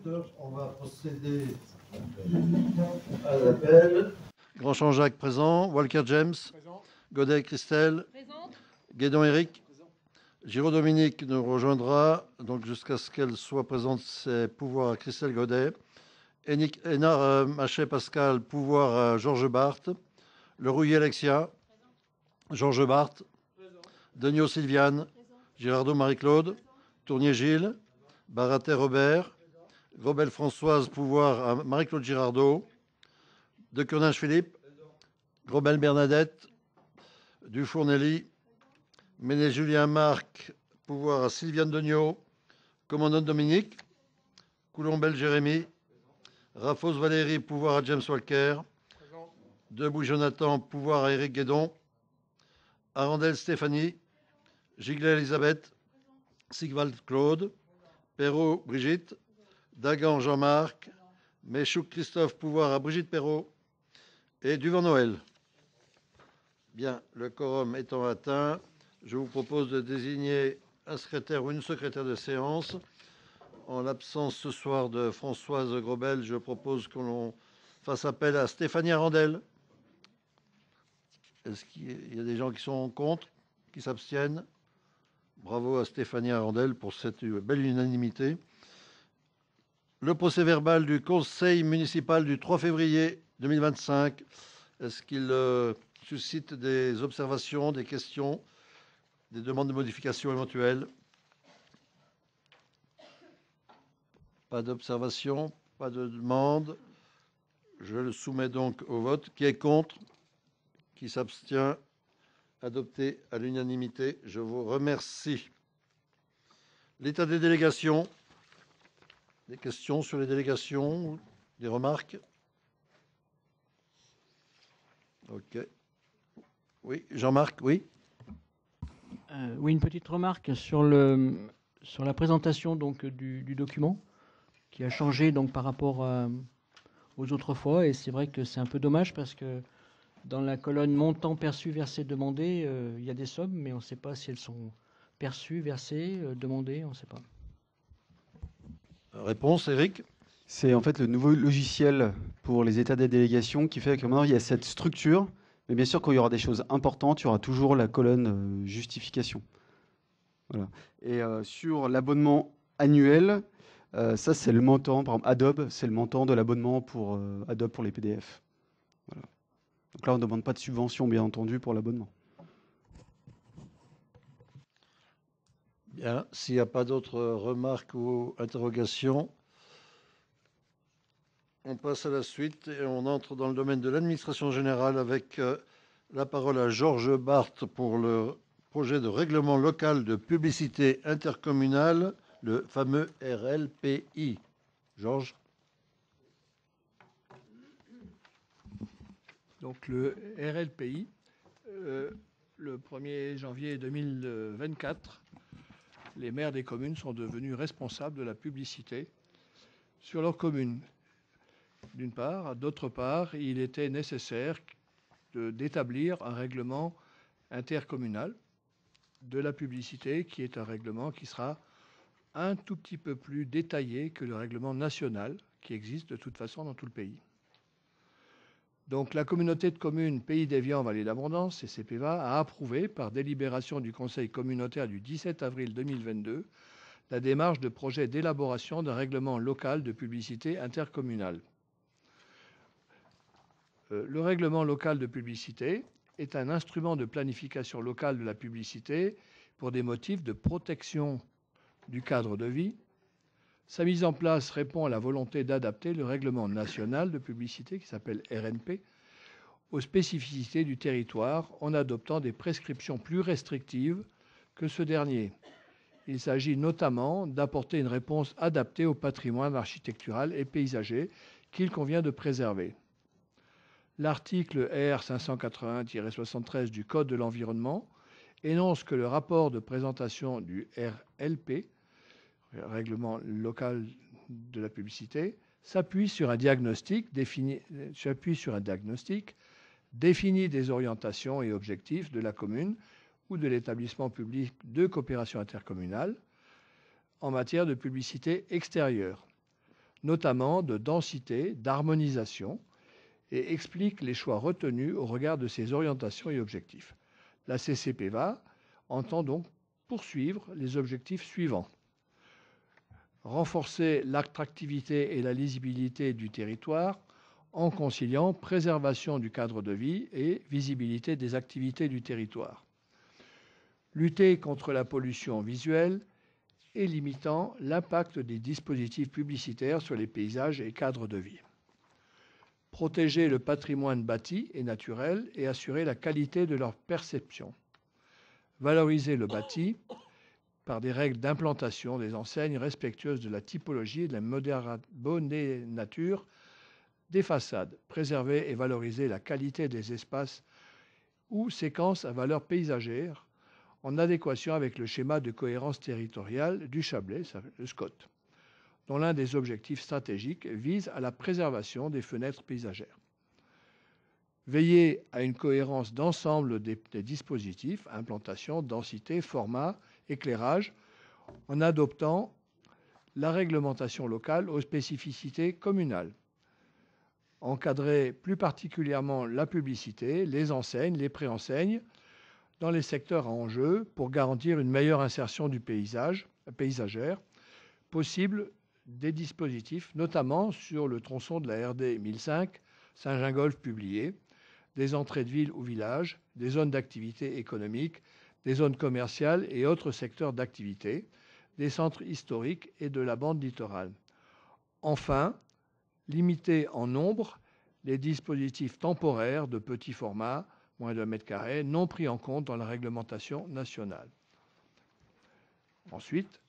directeur, on va procéder à l'appel. Grandchamp Jacques présent, Walker James, présent. Godet Christelle, présente. Guédon Éric, Giraud Dominique nous rejoindra donc jusqu'à ce qu'elle soit présente, ses pouvoirs à Christelle Godet. Hénard Machet Pascal, pouvoir à Georges Barthes. Le Rouillet Alexia, Georges Barthes. Degnaud Sylviane, Girardot Marie-Claude, Tournier Gilles, Baratet Robert, Grobel Françoise, pouvoir à Marie-Claude Girardot, De Curninge Philippe, Grobel Bernadette, Dufour Nelly, Méné Julien Marc, pouvoir à Sylviane Degnaud, Commandant Dominique, Coulombel Jérémy, Raffos Valérie, pouvoir à James Walker, Debout Jonathan, pouvoir à Éric Guédon, Arandel Stéphanie, Giglet Elisabeth, Sigvald Claude, Perrault Brigitte, Dagan Jean-Marc, Méchouk Christophe, pouvoir à Brigitte Perrault et Duvant Noël. Bien, le quorum étant atteint, je vous propose de désigner un secrétaire ou une secrétaire de séance. En l'absence ce soir de Françoise Grobel, je propose que l'on fasse appel à Stéphanie Arandel. Est-ce qu'il y a des gens qui sont contre, qui s'abstiennent? Bravo à Stéphanie Arandel pour cette belle unanimité. Le procès-verbal du Conseil municipal du 3 février 2025, est-ce qu'il suscite des observations, des questions, des demandes de modification éventuelles? Pas d'observation, pas de demande. Je le soumets donc au vote. Qui est contre? Qui s'abstient? Adopté à l'unanimité. Je vous remercie. L'état des délégations. Des questions sur les délégations? Des remarques? OK. Oui, Jean-Marc, oui. Oui, une petite remarque sur la présentation donc, du document qui a changé donc, par rapport aux autres fois. Et c'est vrai que c'est un peu dommage parce que dans la colonne montant perçu, versé, demandé, il y a des sommes, mais on ne sait pas si elles sont perçues, versées, demandées, on ne sait pas. Réponse, Eric? C'est en fait le nouveau logiciel pour les états des délégations qui fait que maintenant il y a cette structure. Mais bien sûr, quand il y aura des choses importantes, il y aura toujours la colonne justification. Voilà. Et sur l'abonnement annuel, ça c'est le montant, par exemple Adobe, c'est le montant de l'abonnement pour Adobe pour les PDF. Voilà. Donc là, on ne demande pas de subvention, bien entendu, pour l'abonnement. Bien, s'il n'y a pas d'autres remarques ou interrogations, on passe à la suite et on entre dans le domaine de l'administration générale avec la parole à Georges Barthes pour le projet de règlement local de publicité intercommunale, le fameux RLPI. Georges. Donc le RLPI, le 1er janvier 2024, les maires des communes sont devenus responsables de la publicité sur leur commune. D'une part. D'autre part, il était nécessaire d'établir un règlement intercommunal de la publicité qui est un règlement qui sera un tout petit peu plus détaillé que le règlement national qui existe de toute façon dans tout le pays. Donc la communauté de communes Pays d'Évian Vallée d'Abondance, CCPVA, a approuvé par délibération du Conseil communautaire du 17 avril 2022 la démarche de projet d'élaboration d'un règlement local de publicité intercommunale. Le règlement local de publicité est un instrument de planification locale de la publicité pour des motifs de protection du cadre de vie. Sa mise en place répond à la volonté d'adapter le règlement national de publicité, qui s'appelle RNP, aux spécificités du territoire en adoptant des prescriptions plus restrictives que ce dernier. Il s'agit notamment d'apporter une réponse adaptée au patrimoine architectural et paysager qu'il convient de préserver. L'article R 581-73 du Code de l'environnement énonce que le rapport de présentation du RLP, règlement local de la publicité, s'appuie sur un diagnostic, définit des orientations et objectifs de la commune ou de l'établissement public de coopération intercommunale en matière de publicité extérieure. notamment de densité, d'harmonisation, et explique les choix retenus au regard de ces orientations et objectifs. La CCPVA entend donc poursuivre les objectifs suivants. Renforcer l'attractivité et la lisibilité du territoire en conciliant préservation du cadre de vie et visibilité des activités du territoire. Lutter contre la pollution visuelle et limitant l'impact des dispositifs publicitaires sur les paysages et cadres de vie. Protéger le patrimoine bâti et naturel et assurer la qualité de leur perception. Valoriser le bâti par des règles d'implantation des enseignes respectueuses de la typologie et de la bonne nature des façades. Préserver et valoriser la qualité des espaces ou séquences à valeur paysagère en adéquation avec le schéma de cohérence territoriale du Chablais, le SCOT, dont l'un des objectifs stratégiques vise à la préservation des fenêtres paysagères. Veiller à une cohérence d'ensemble des dispositifs, implantation, densité, format, éclairage, en adoptant la réglementation locale aux spécificités communales. Encadrer plus particulièrement la publicité, les enseignes, les préenseignes, dans les secteurs à enjeu pour garantir une meilleure insertion du paysagère possible des dispositifs, notamment sur le tronçon de la RD 1005, Saint-Gingolph publié, des entrées de villes ou villages, des zones d'activité économique, des zones commerciales et autres secteurs d'activité, des centres historiques et de la bande littorale. Enfin, limiter en nombre les dispositifs temporaires de petit format, moins de 1 mètre carré, non pris en compte dans la réglementation nationale. Ensuite,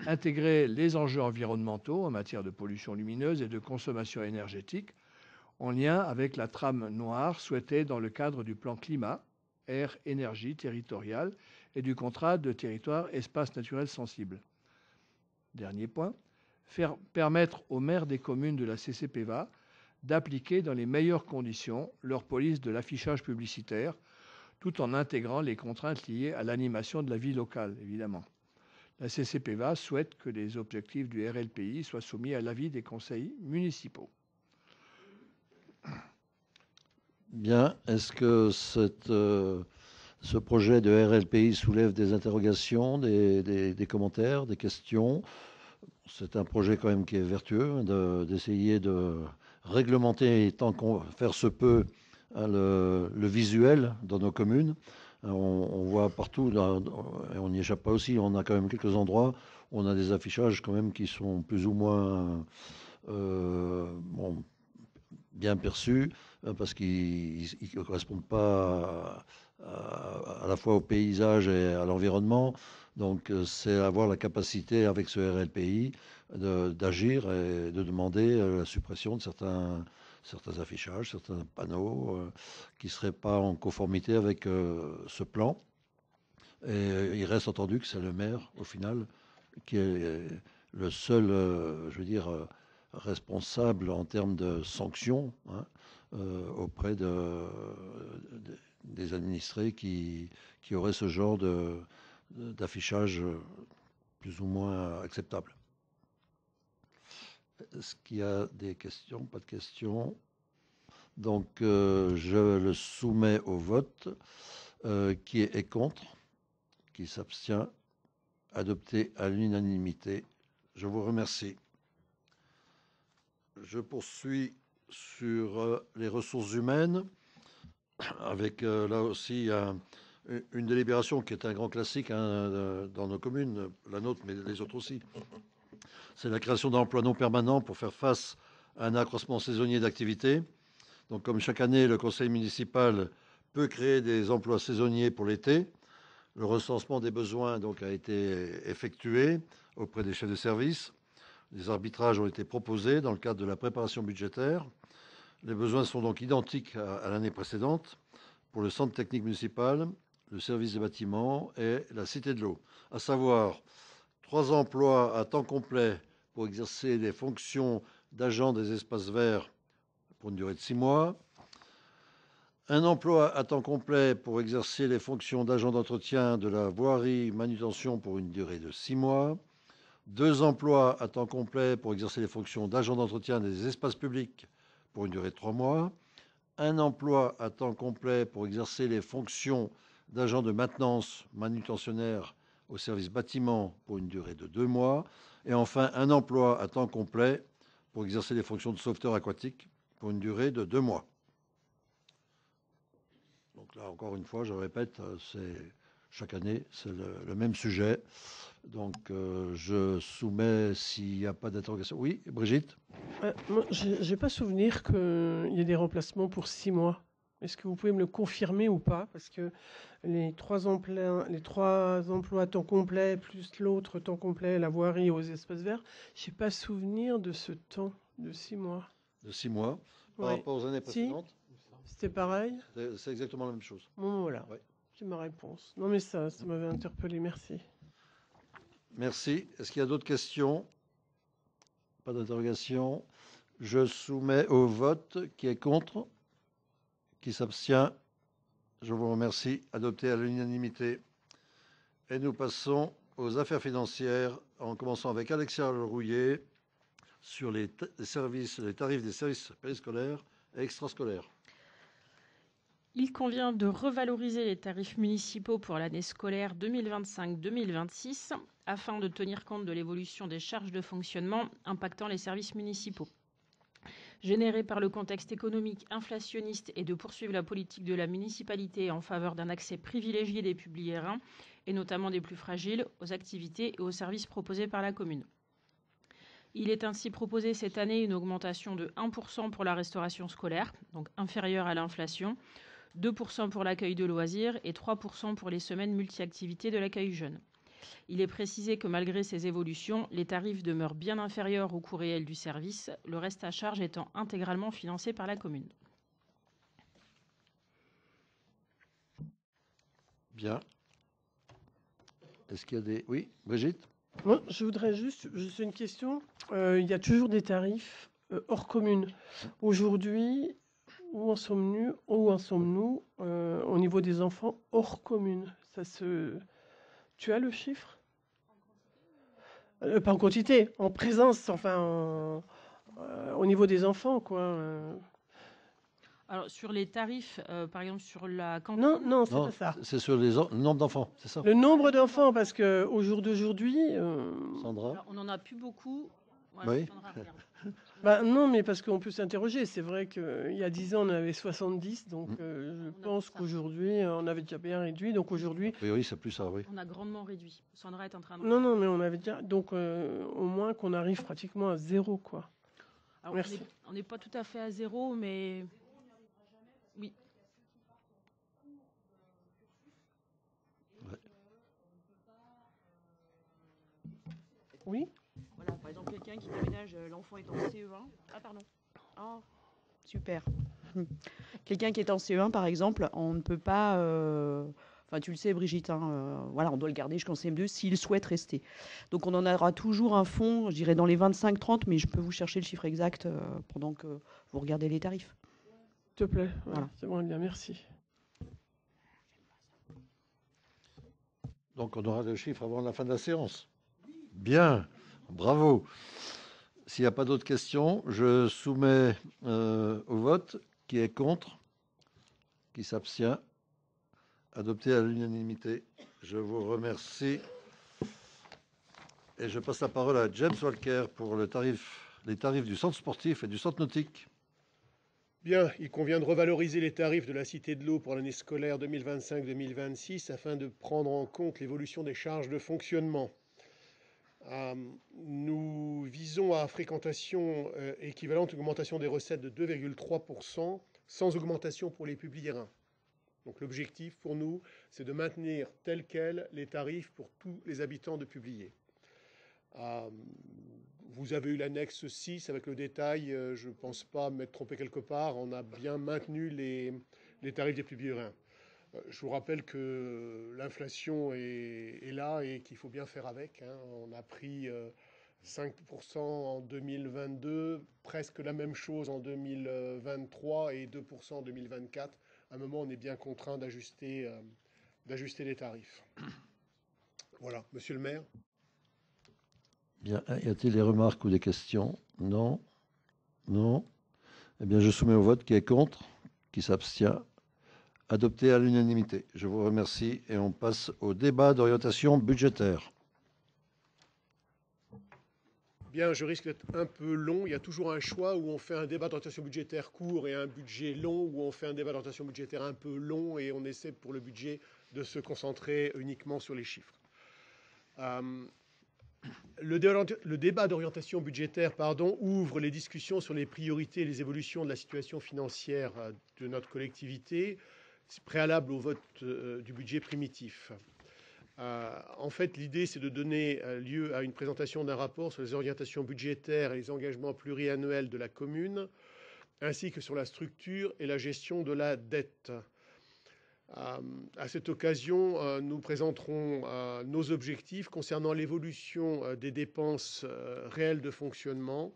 intégrer les enjeux environnementaux en matière de pollution lumineuse et de consommation énergétique en lien avec la trame noire souhaitée dans le cadre du plan climat, air, énergie territoriale et du contrat de territoire espace naturel sensible. Dernier point, permettre aux maires des communes de la CCPVA d'appliquer dans les meilleures conditions leur police de l'affichage publicitaire, tout en intégrant les contraintes liées à l'animation de la vie locale, évidemment. La CCPVA souhaite que les objectifs du RLPI soient soumis à l'avis des conseils municipaux. Bien. Est-ce que ce projet de RLPI soulève des interrogations, des commentaires, des questions? C'est un projet quand même qui est vertueux, d'essayer de réglementer tant qu'on faire se peut le visuel dans nos communes. On voit partout, et on n'y échappe pas aussi, on a quand même quelques endroits où on a des affichages quand même qui sont plus ou moins bien perçus, parce qu'ils ne correspondent pas à la fois au paysage et à l'environnement. Donc c'est avoir la capacité avec ce RLPI d'agir et de demander la suppression de certains affichages, certains panneaux qui ne seraient pas en conformité avec ce plan. Et il reste entendu que c'est le maire, au final, qui est le seul, je veux dire, responsable en termes de sanctions, hein, auprès des administrés qui auraient ce genre d'affichage plus ou moins acceptable. Est-ce qu'il y a des questions? Pas de questions. Donc, je le soumets au vote. Qui est contre? Qui s'abstient? Adopté à l'unanimité. Je vous remercie. Je poursuis sur les ressources humaines, avec là aussi une délibération qui est un grand classique, hein, dans nos communes, la nôtre, mais les autres aussi. C'est la création d'emplois non permanents pour faire face à un accroissement saisonnier d'activité. Donc, comme chaque année, le conseil municipal peut créer des emplois saisonniers pour l'été. Le recensement des besoins donc, a été effectué auprès des chefs de service. Des arbitrages ont été proposés dans le cadre de la préparation budgétaire. Les besoins sont donc identiques à l'année précédente pour le centre technique municipal, le service des bâtiments et la cité de l'eau, à savoir 3 emplois à temps complet pour exercer les fonctions d'agent des espaces verts pour une durée de 6 mois, un emploi à temps complet pour exercer les fonctions d'agent d'entretien de la voirie manutention pour une durée de 6 mois, 2 emplois à temps complet pour exercer les fonctions d'agent d'entretien des espaces publics pour une durée de 3 mois. 1 emploi à temps complet pour exercer les fonctions d'agent de maintenance manutentionnaire au service bâtiment pour une durée de 2 mois. Et enfin, 1 emploi à temps complet pour exercer les fonctions de sauveteur aquatique pour une durée de 2 mois. Donc là, encore une fois, je répète, chaque année, c'est le même sujet. Donc, je soumets s'il n'y a pas d'interrogation. Oui, Brigitte? Moi, j'ai pas souvenir qu'il y ait des remplacements pour 6 mois. Est-ce que vous pouvez me le confirmer ou pas? Parce que les 3 emplois à temps complet, plus l'autre temps complet, la voirie aux espaces verts, j'ai pas souvenir de ce temps de 6 mois. De 6 mois. Par Ouais. rapport aux années Si, précédentes, c'était pareil. c'est exactement la même chose. Bon, voilà. Ouais. C'est ma réponse. Non, mais ça m'avait interpellé. Merci. Merci. Est-ce qu'il y a d'autres questions? Pas d'interrogation. Je soumets au vote. Qui est contre? Qui s'abstient? Je vous remercie. Adopté à l'unanimité. Et nous passons aux affaires financières, en commençant avec Alexia Rouillet sur les tarifs des services périscolaires et extrascolaires. Il convient de revaloriser les tarifs municipaux pour l'année scolaire 2025-2026 afin de tenir compte de l'évolution des charges de fonctionnement impactant les services municipaux. Générés par le contexte économique inflationniste et de poursuivre la politique de la municipalité en faveur d'un accès privilégié des publics rhin, et notamment des plus fragiles, aux activités et aux services proposés par la commune. Il est ainsi proposé cette année une augmentation de 1% pour la restauration scolaire, donc inférieure à l'inflation, 2% pour l'accueil de loisirs et 3% pour les semaines multi-activités de l'accueil jeune. Il est précisé que malgré ces évolutions, les tarifs demeurent bien inférieurs au coût réel du service, le reste à charge étant intégralement financé par la commune. Bien. Est-ce qu'il y a des... Oui, Brigitte? Moi, je voudrais juste une question. Il y a toujours des tarifs hors commune. Aujourd'hui, où en sommes-nous au niveau des enfants hors commune? Tu as le chiffre? Pas en quantité, en présence, enfin, au niveau des enfants, quoi. Alors, sur les tarifs, par exemple, sur la cantine... Non, c'est Non, pas ça. c'est sur le nombre d'enfants, c'est ça? Le nombre d'enfants, parce qu'au jour d'aujourd'hui... Sandra? Alors, on n'en a plus beaucoup. Ouais, Oui. Sandra, regarde. non, mais parce qu'on peut s'interroger. C'est vrai qu'il y a 10 ans, on en avait 70, donc je pense qu'aujourd'hui, on avait déjà bien réduit. Donc aujourd'hui... A priori, c'est plus ça, oui. On a grandement réduit. Sandra est en train de... Non, mais on avait déjà... Donc au moins qu'on arrive pratiquement à 0, quoi. Alors, merci. On n'est pas tout à fait à 0, mais... Oui. Ouais. Oui. Voilà, par exemple, quelqu'un qui déménage, l'enfant est en CE1. Ah, pardon. Oh, super. Quelqu'un qui est en CE1, par exemple, on ne peut pas... Enfin, tu le sais, Brigitte, voilà, on doit le garder jusqu'en CM2 s'il souhaite rester. Donc, on en aura toujours un fonds, je dirais dans les 25-30, mais je peux vous chercher le chiffre exact pendant que vous regardez les tarifs. S'il te plaît. Voilà. C'est bon, bien, merci. Donc, on aura le chiffre avant la fin de la séance. Bien, bravo. S'il n'y a pas d'autres questions, je soumets au vote. Qui est contre? Qui s'abstient? Adopté à l'unanimité. Je vous remercie. Et je passe la parole à James Walker pour les tarifs du centre sportif et du centre nautique. Bien, il convient de revaloriser les tarifs de la Cité de l'Eau pour l'année scolaire 2025-2026 afin de prendre en compte l'évolution des charges de fonctionnement. Nous visons à fréquentation équivalente, augmentation des recettes de 2,3%, sans augmentation pour les publics rhin. Donc l'objectif pour nous, c'est de maintenir tels quels les tarifs pour tous les habitants de Publier. Vous avez eu l'annexe 6 avec le détail, je ne pense pas m'être trompé quelque part, on a bien maintenu les tarifs des publics rhin. Je vous rappelle que l'inflation est là et qu'il faut bien faire avec. On a pris 5% en 2022, presque la même chose en 2023 et 2% en 2024. À un moment, on est bien contraint d'ajuster les tarifs. Voilà, monsieur le maire. Bien, y a-t-il des remarques ou des questions? Non. Non. Eh bien, je soumets au vote qui est contre, qui s'abstient. Adopté à l'unanimité. Je vous remercie et on passe au débat d'orientation budgétaire. Bien, je risque d'être un peu long. Il y a toujours un choix où on fait un débat d'orientation budgétaire court et un budget long, où on fait un débat d'orientation budgétaire un peu long et on essaie pour le budget de se concentrer uniquement sur les chiffres. Le débat d'orientation budgétaire ouvre les discussions sur les priorités et les évolutions de la situation financière de notre collectivité, préalable au vote du budget primitif. En fait, l'idée, c'est de donner lieu à une présentation d'un rapport sur les orientations budgétaires et les engagements pluriannuels de la commune, ainsi que sur la structure et la gestion de la dette. À cette occasion, nous présenterons nos objectifs concernant l'évolution des dépenses réelles de fonctionnement,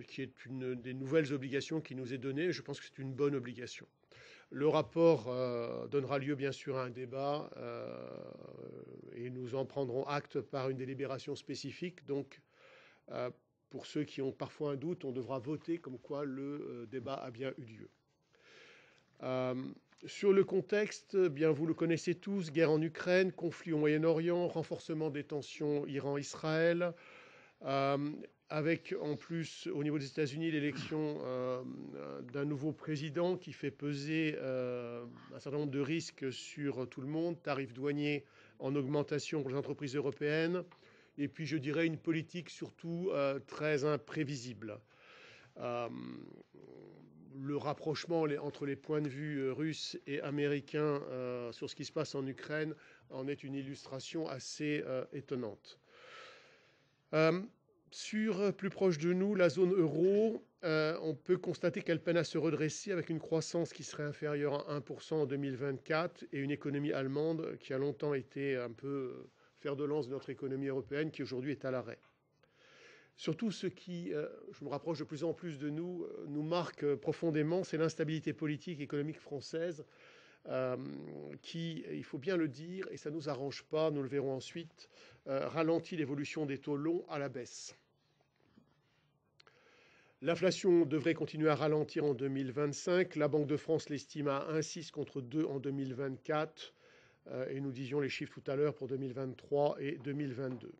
qui est une des nouvelles obligations qui nous est donnée. Je pense que c'est une bonne obligation. Le rapport donnera lieu bien sûr à un débat et nous en prendrons acte par une délibération spécifique. Donc, pour ceux qui ont parfois un doute, on devra voter comme quoi le débat a bien eu lieu. Sur le contexte, bien vous le connaissez tous, guerre en Ukraine, conflit au Moyen-Orient, renforcement des tensions Iran-Israël, avec en plus au niveau des États-Unis l'élection d'un nouveau président qui fait peser un certain nombre de risques sur tout le monde, tarifs douaniers en augmentation pour les entreprises européennes, et puis je dirais une politique surtout très imprévisible. Le rapprochement entre les points de vue russes et américains sur ce qui se passe en Ukraine en est une illustration assez étonnante. Plus proche de nous, la zone euro, on peut constater qu'elle peine à se redresser avec une croissance qui serait inférieure à 1% en 2024 et une économie allemande qui a longtemps été un peu fer de lance de notre économie européenne qui aujourd'hui est à l'arrêt. Surtout ce qui, je me rapproche de plus en plus de nous, nous marque profondément, c'est l'instabilité politique et économique française qui, il faut bien le dire, et ça ne nous arrange pas, nous le verrons ensuite, ralentit l'évolution des taux longs à la baisse. L'inflation devrait continuer à ralentir en 2025. La Banque de France l'estime à 1,6 contre 2 en 2024. Et nous disions les chiffres tout à l'heure pour 2023 et 2022.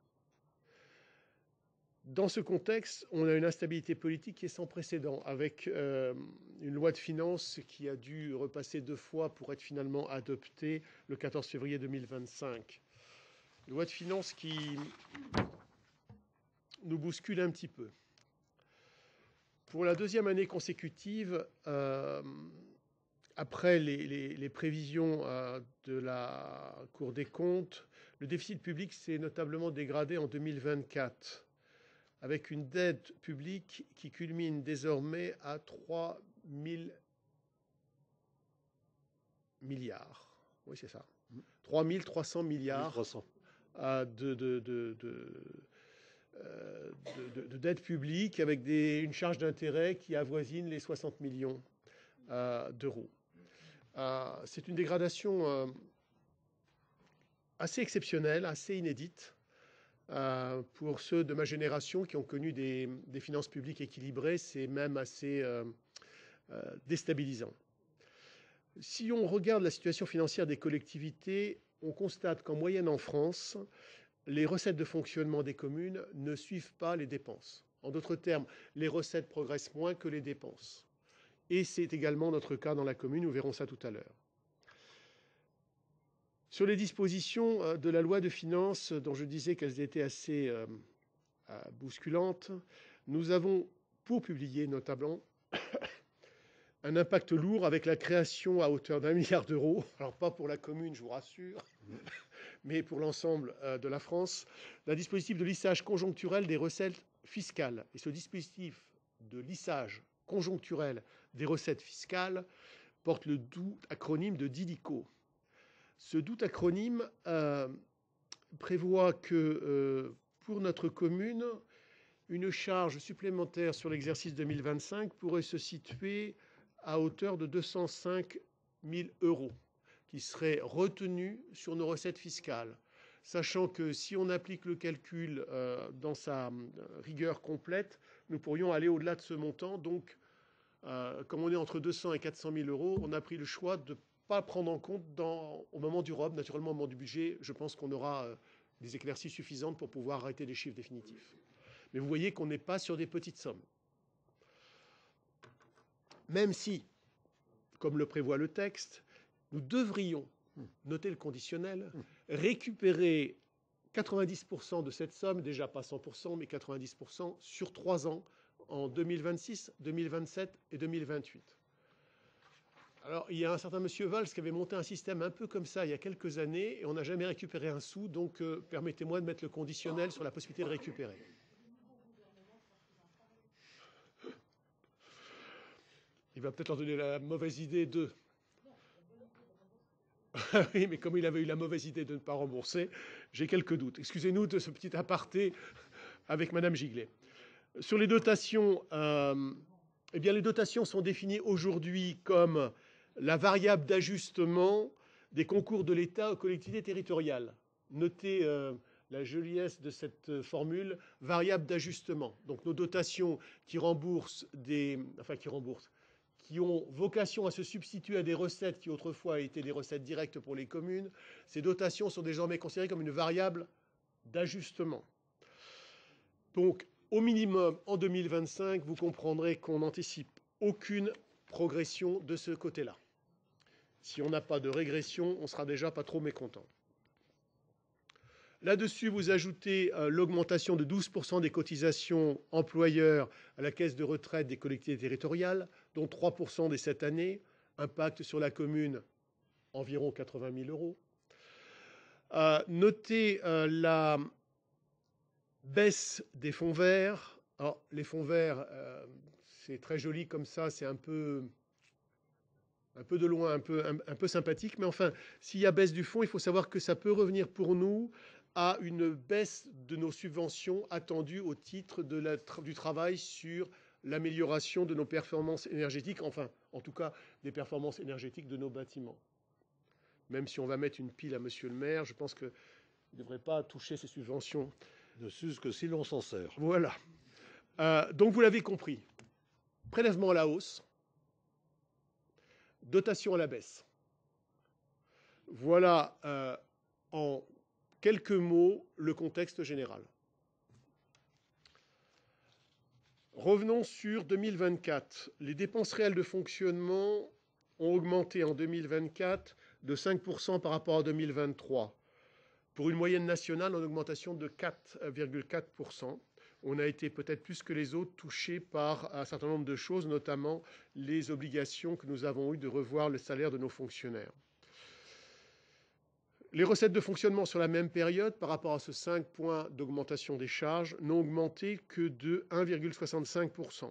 Dans ce contexte, on a une instabilité politique qui est sans précédent, avec une loi de finances qui a dû repasser 2 fois pour être finalement adoptée le 14 février 2025. Une loi de finances qui nous bouscule un petit peu. Pour la deuxième année consécutive, après les prévisions de la Cour des comptes, le déficit public s'est notablement dégradé en 2024, avec une dette publique qui culmine désormais à 3 000 milliards. Oui, c'est ça. 3 300 milliards de dette publique avec une charge d'intérêt qui avoisine les 60 millions d'euros. C'est une dégradation assez exceptionnelle, assez inédite pour ceux de ma génération qui ont connu des finances publiques équilibrées. C'est même assez déstabilisant. Si on regarde la situation financière des collectivités, on constate qu'en moyenne en France, les recettes de fonctionnement des communes ne suivent pas les dépenses. En d'autres termes, les recettes progressent moins que les dépenses. Et c'est également notre cas dans la commune, nous verrons ça tout à l'heure. Sur les dispositions de la loi de finances, dont je disais qu'elles étaient assez bousculantes, nous avons, pour publier notamment, un impact lourd avec la création à hauteur d'1 milliard d'euros, alors pas pour la commune, je vous rassure, mais pour l'ensemble de la France, d'un dispositif de lissage conjoncturel des recettes fiscales. Et ce dispositif de lissage conjoncturel des recettes fiscales porte le doux acronyme de DILICO. Ce doux acronyme prévoit que pour notre commune, une charge supplémentaire sur l'exercice 2025 pourrait se situer à hauteur de 205 000 euros qui seraient retenus sur nos recettes fiscales. sachant que si on applique le calcul dans sa rigueur complète, nous pourrions aller au-delà de ce montant. Donc, comme on est entre 200 et 400 000 euros, on a pris le choix de ne pas prendre en compte au moment du ROB. Naturellement, au moment du budget, je pense qu'on aura des éclaircies suffisantes pour pouvoir arrêter les chiffres définitifs. Mais vous voyez qu'on n'est pas sur des petites sommes. Même si, comme le prévoit le texte, nous devrions, notez le conditionnel, récupérer 90% de cette somme, déjà pas 100%, mais 90% sur 3 ans, en 2026, 2027 et 2028. Alors, il y a un certain monsieur Valls qui avait monté un système un peu comme ça il y a quelques années, et on n'a jamais récupéré un sou, donc permettez-moi de mettre le conditionnel sur la possibilité de récupérer. Il va peut-être leur donner la mauvaise idée de... Oui, mais comme il avait eu la mauvaise idée de ne pas rembourser, j'ai quelques doutes. Excusez-nous de ce petit aparté avec Madame Giglet. Sur les dotations, eh bien, les dotations sont définies aujourd'hui comme la variable d'ajustement des concours de l'État aux collectivités territoriales. Notez la joliesse de cette formule, variable d'ajustement. Donc nos dotations qui remboursent qui ont vocation à se substituer à des recettes qui autrefois étaient des recettes directes pour les communes, ces dotations sont désormais considérées comme une variable d'ajustement. Donc, au minimum, en 2025, vous comprendrez qu'on n'anticipe aucune progression de ce côté-là. Si on n'a pas de régression, on sera déjà pas trop mécontent. Là-dessus, vous ajoutez l'augmentation de 12% des cotisations employeurs à la caisse de retraite des collectivités territoriales, dont 3% dès cette année, impact sur la commune environ 80 000 euros. Notez la baisse des fonds verts. Alors, les fonds verts, c'est très joli comme ça, c'est un peu de loin, un peu sympathique, mais enfin, s'il y a baisse du fonds, il faut savoir que ça peut revenir pour nous à une baisse de nos subventions attendues au titre du travail sur l'amélioration de nos performances énergétiques, enfin, en tout cas, des performances énergétiques de nos bâtiments. Même si on va mettre une pile à monsieur le maire, je pense qu'il ne devrait pas toucher ces subventions. Ne s'use que si l'on s'en sert. Voilà. Donc, vous l'avez compris. Prélèvement à la hausse, dotation à la baisse. Voilà en quelques mots le contexte général. Revenons sur 2024. Les dépenses réelles de fonctionnement ont augmenté en 2024 de 5% par rapport à 2023, pour une moyenne nationale en augmentation de 4,4%. On a été peut-être plus que les autres touchés par un certain nombre de choses, notamment les obligations que nous avons eues de revoir le salaire de nos fonctionnaires. Les recettes de fonctionnement sur la même période, par rapport à ce 5 points d'augmentation des charges, n'ont augmenté que de 1,65%.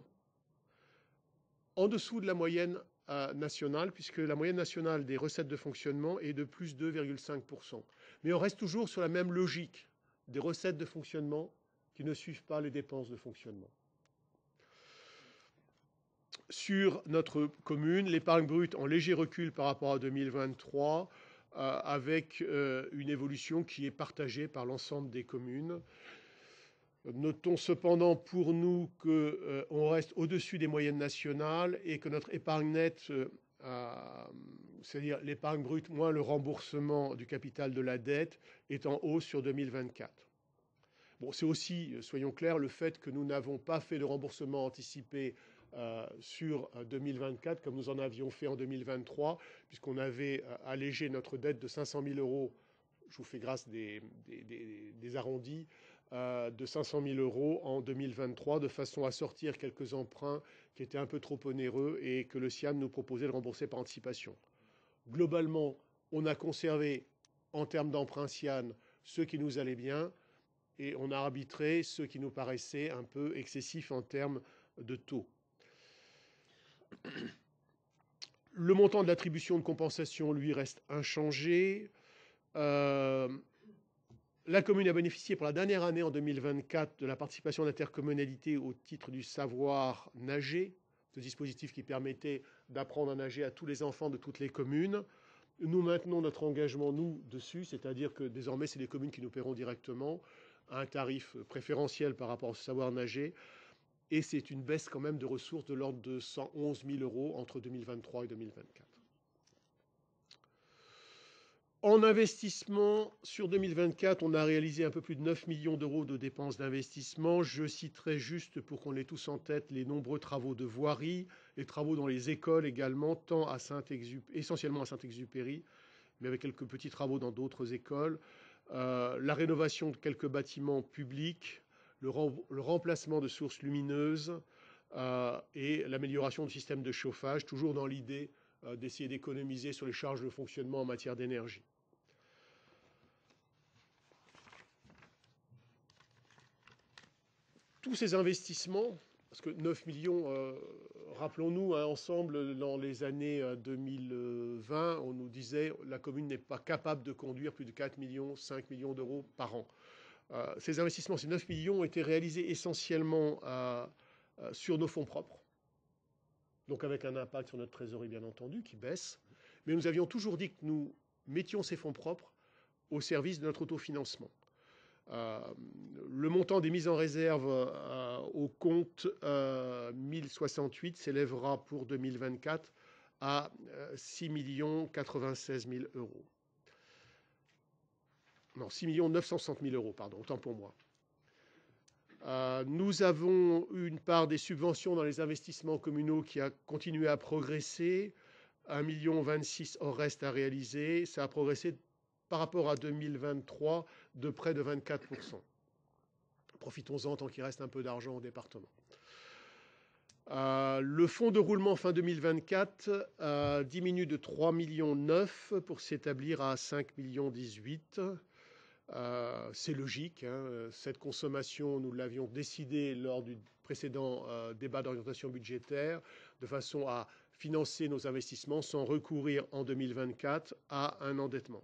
En dessous de la moyenne nationale, puisque la moyenne nationale des recettes de fonctionnement est de plus 2,5%. Mais on reste toujours sur la même logique des recettes de fonctionnement qui ne suivent pas les dépenses de fonctionnement. Sur notre commune, l'épargne brute en léger recul par rapport à 2023, avec une évolution qui est partagée par l'ensemble des communes. Notons cependant pour nous qu'on reste au-dessus des moyennes nationales et que notre épargne nette, c'est-à-dire l'épargne brute moins le remboursement du capital de la dette, est en hausse sur 2024. Bon, c'est aussi, soyons clairs, le fait que nous n'avons pas fait de remboursement anticipé sur 2024 comme nous en avions fait en 2023, puisqu'on avait allégé notre dette de 500 000 euros, je vous fais grâce des arrondis, de 500 000 euros en 2023, de façon à sortir quelques emprunts qui étaient un peu trop onéreux et que le SIAN nous proposait de rembourser par anticipation. Globalement, on a conservé, en termes d'emprunt SIAN, ceux qui nous allaient bien, et on a arbitré ceux qui nous paraissaient un peu excessifs en termes de taux. Le montant de l'attribution de compensation, lui, reste inchangé. La commune a bénéficié pour la dernière année, en 2024, de la participation d'intercommunalité au titre du savoir nager, ce dispositif qui permettait d'apprendre à nager à tous les enfants de toutes les communes. Nous maintenons notre engagement, nous, dessus, c'est-à-dire que désormais, c'est les communes qui nous paieront directement à un tarif préférentiel par rapport au savoir nager. Et c'est une baisse quand même de ressources de l'ordre de 111 000 € entre 2023 et 2024. En investissement, sur 2024, on a réalisé un peu plus de 9 millions d'euros de dépenses d'investissement. Je citerai juste, pour qu'on ait tous en tête, les nombreux travaux de voirie, les travaux dans les écoles également, tant à essentiellement à Saint-Exupéry, mais avec quelques petits travaux dans d'autres écoles, la rénovation de quelques bâtiments publics, le remplacement de sources lumineuses et l'amélioration du système de chauffage, toujours dans l'idée d'essayer d'économiser sur les charges de fonctionnement en matière d'énergie. Tous ces investissements, parce que 9 millions, rappelons-nous, hein, ensemble, dans les années 2020, on nous disait la commune n'est pas capable de conduire plus de 4 millions, 5 millions d'euros par an. Ces investissements, ces 9 millions, ont été réalisés essentiellement sur nos fonds propres, donc avec un impact sur notre trésorerie, bien entendu, qui baisse. Mais nous avions toujours dit que nous mettions ces fonds propres au service de notre autofinancement. Le montant des mises en réserve au compte 1068 s'élèvera pour 2024 à 6 96 000 €. Non, 6 960 000 €, pardon, autant pour moi. Nous avons une part des subventions dans les investissements communaux qui a continué à progresser. 1,26 million hors reste à réaliser. Ça a progressé par rapport à 2023 de près de 24%. Profitons-en tant qu'il reste un peu d'argent au département. Le fonds de roulement fin 2024 diminue de 3,9 millions pour s'établir à 5,18 millions. C'est logique, hein. Cette consommation, nous l'avions décidé lors du précédent débat d'orientation budgétaire, de façon à financer nos investissements sans recourir en 2024 à un endettement.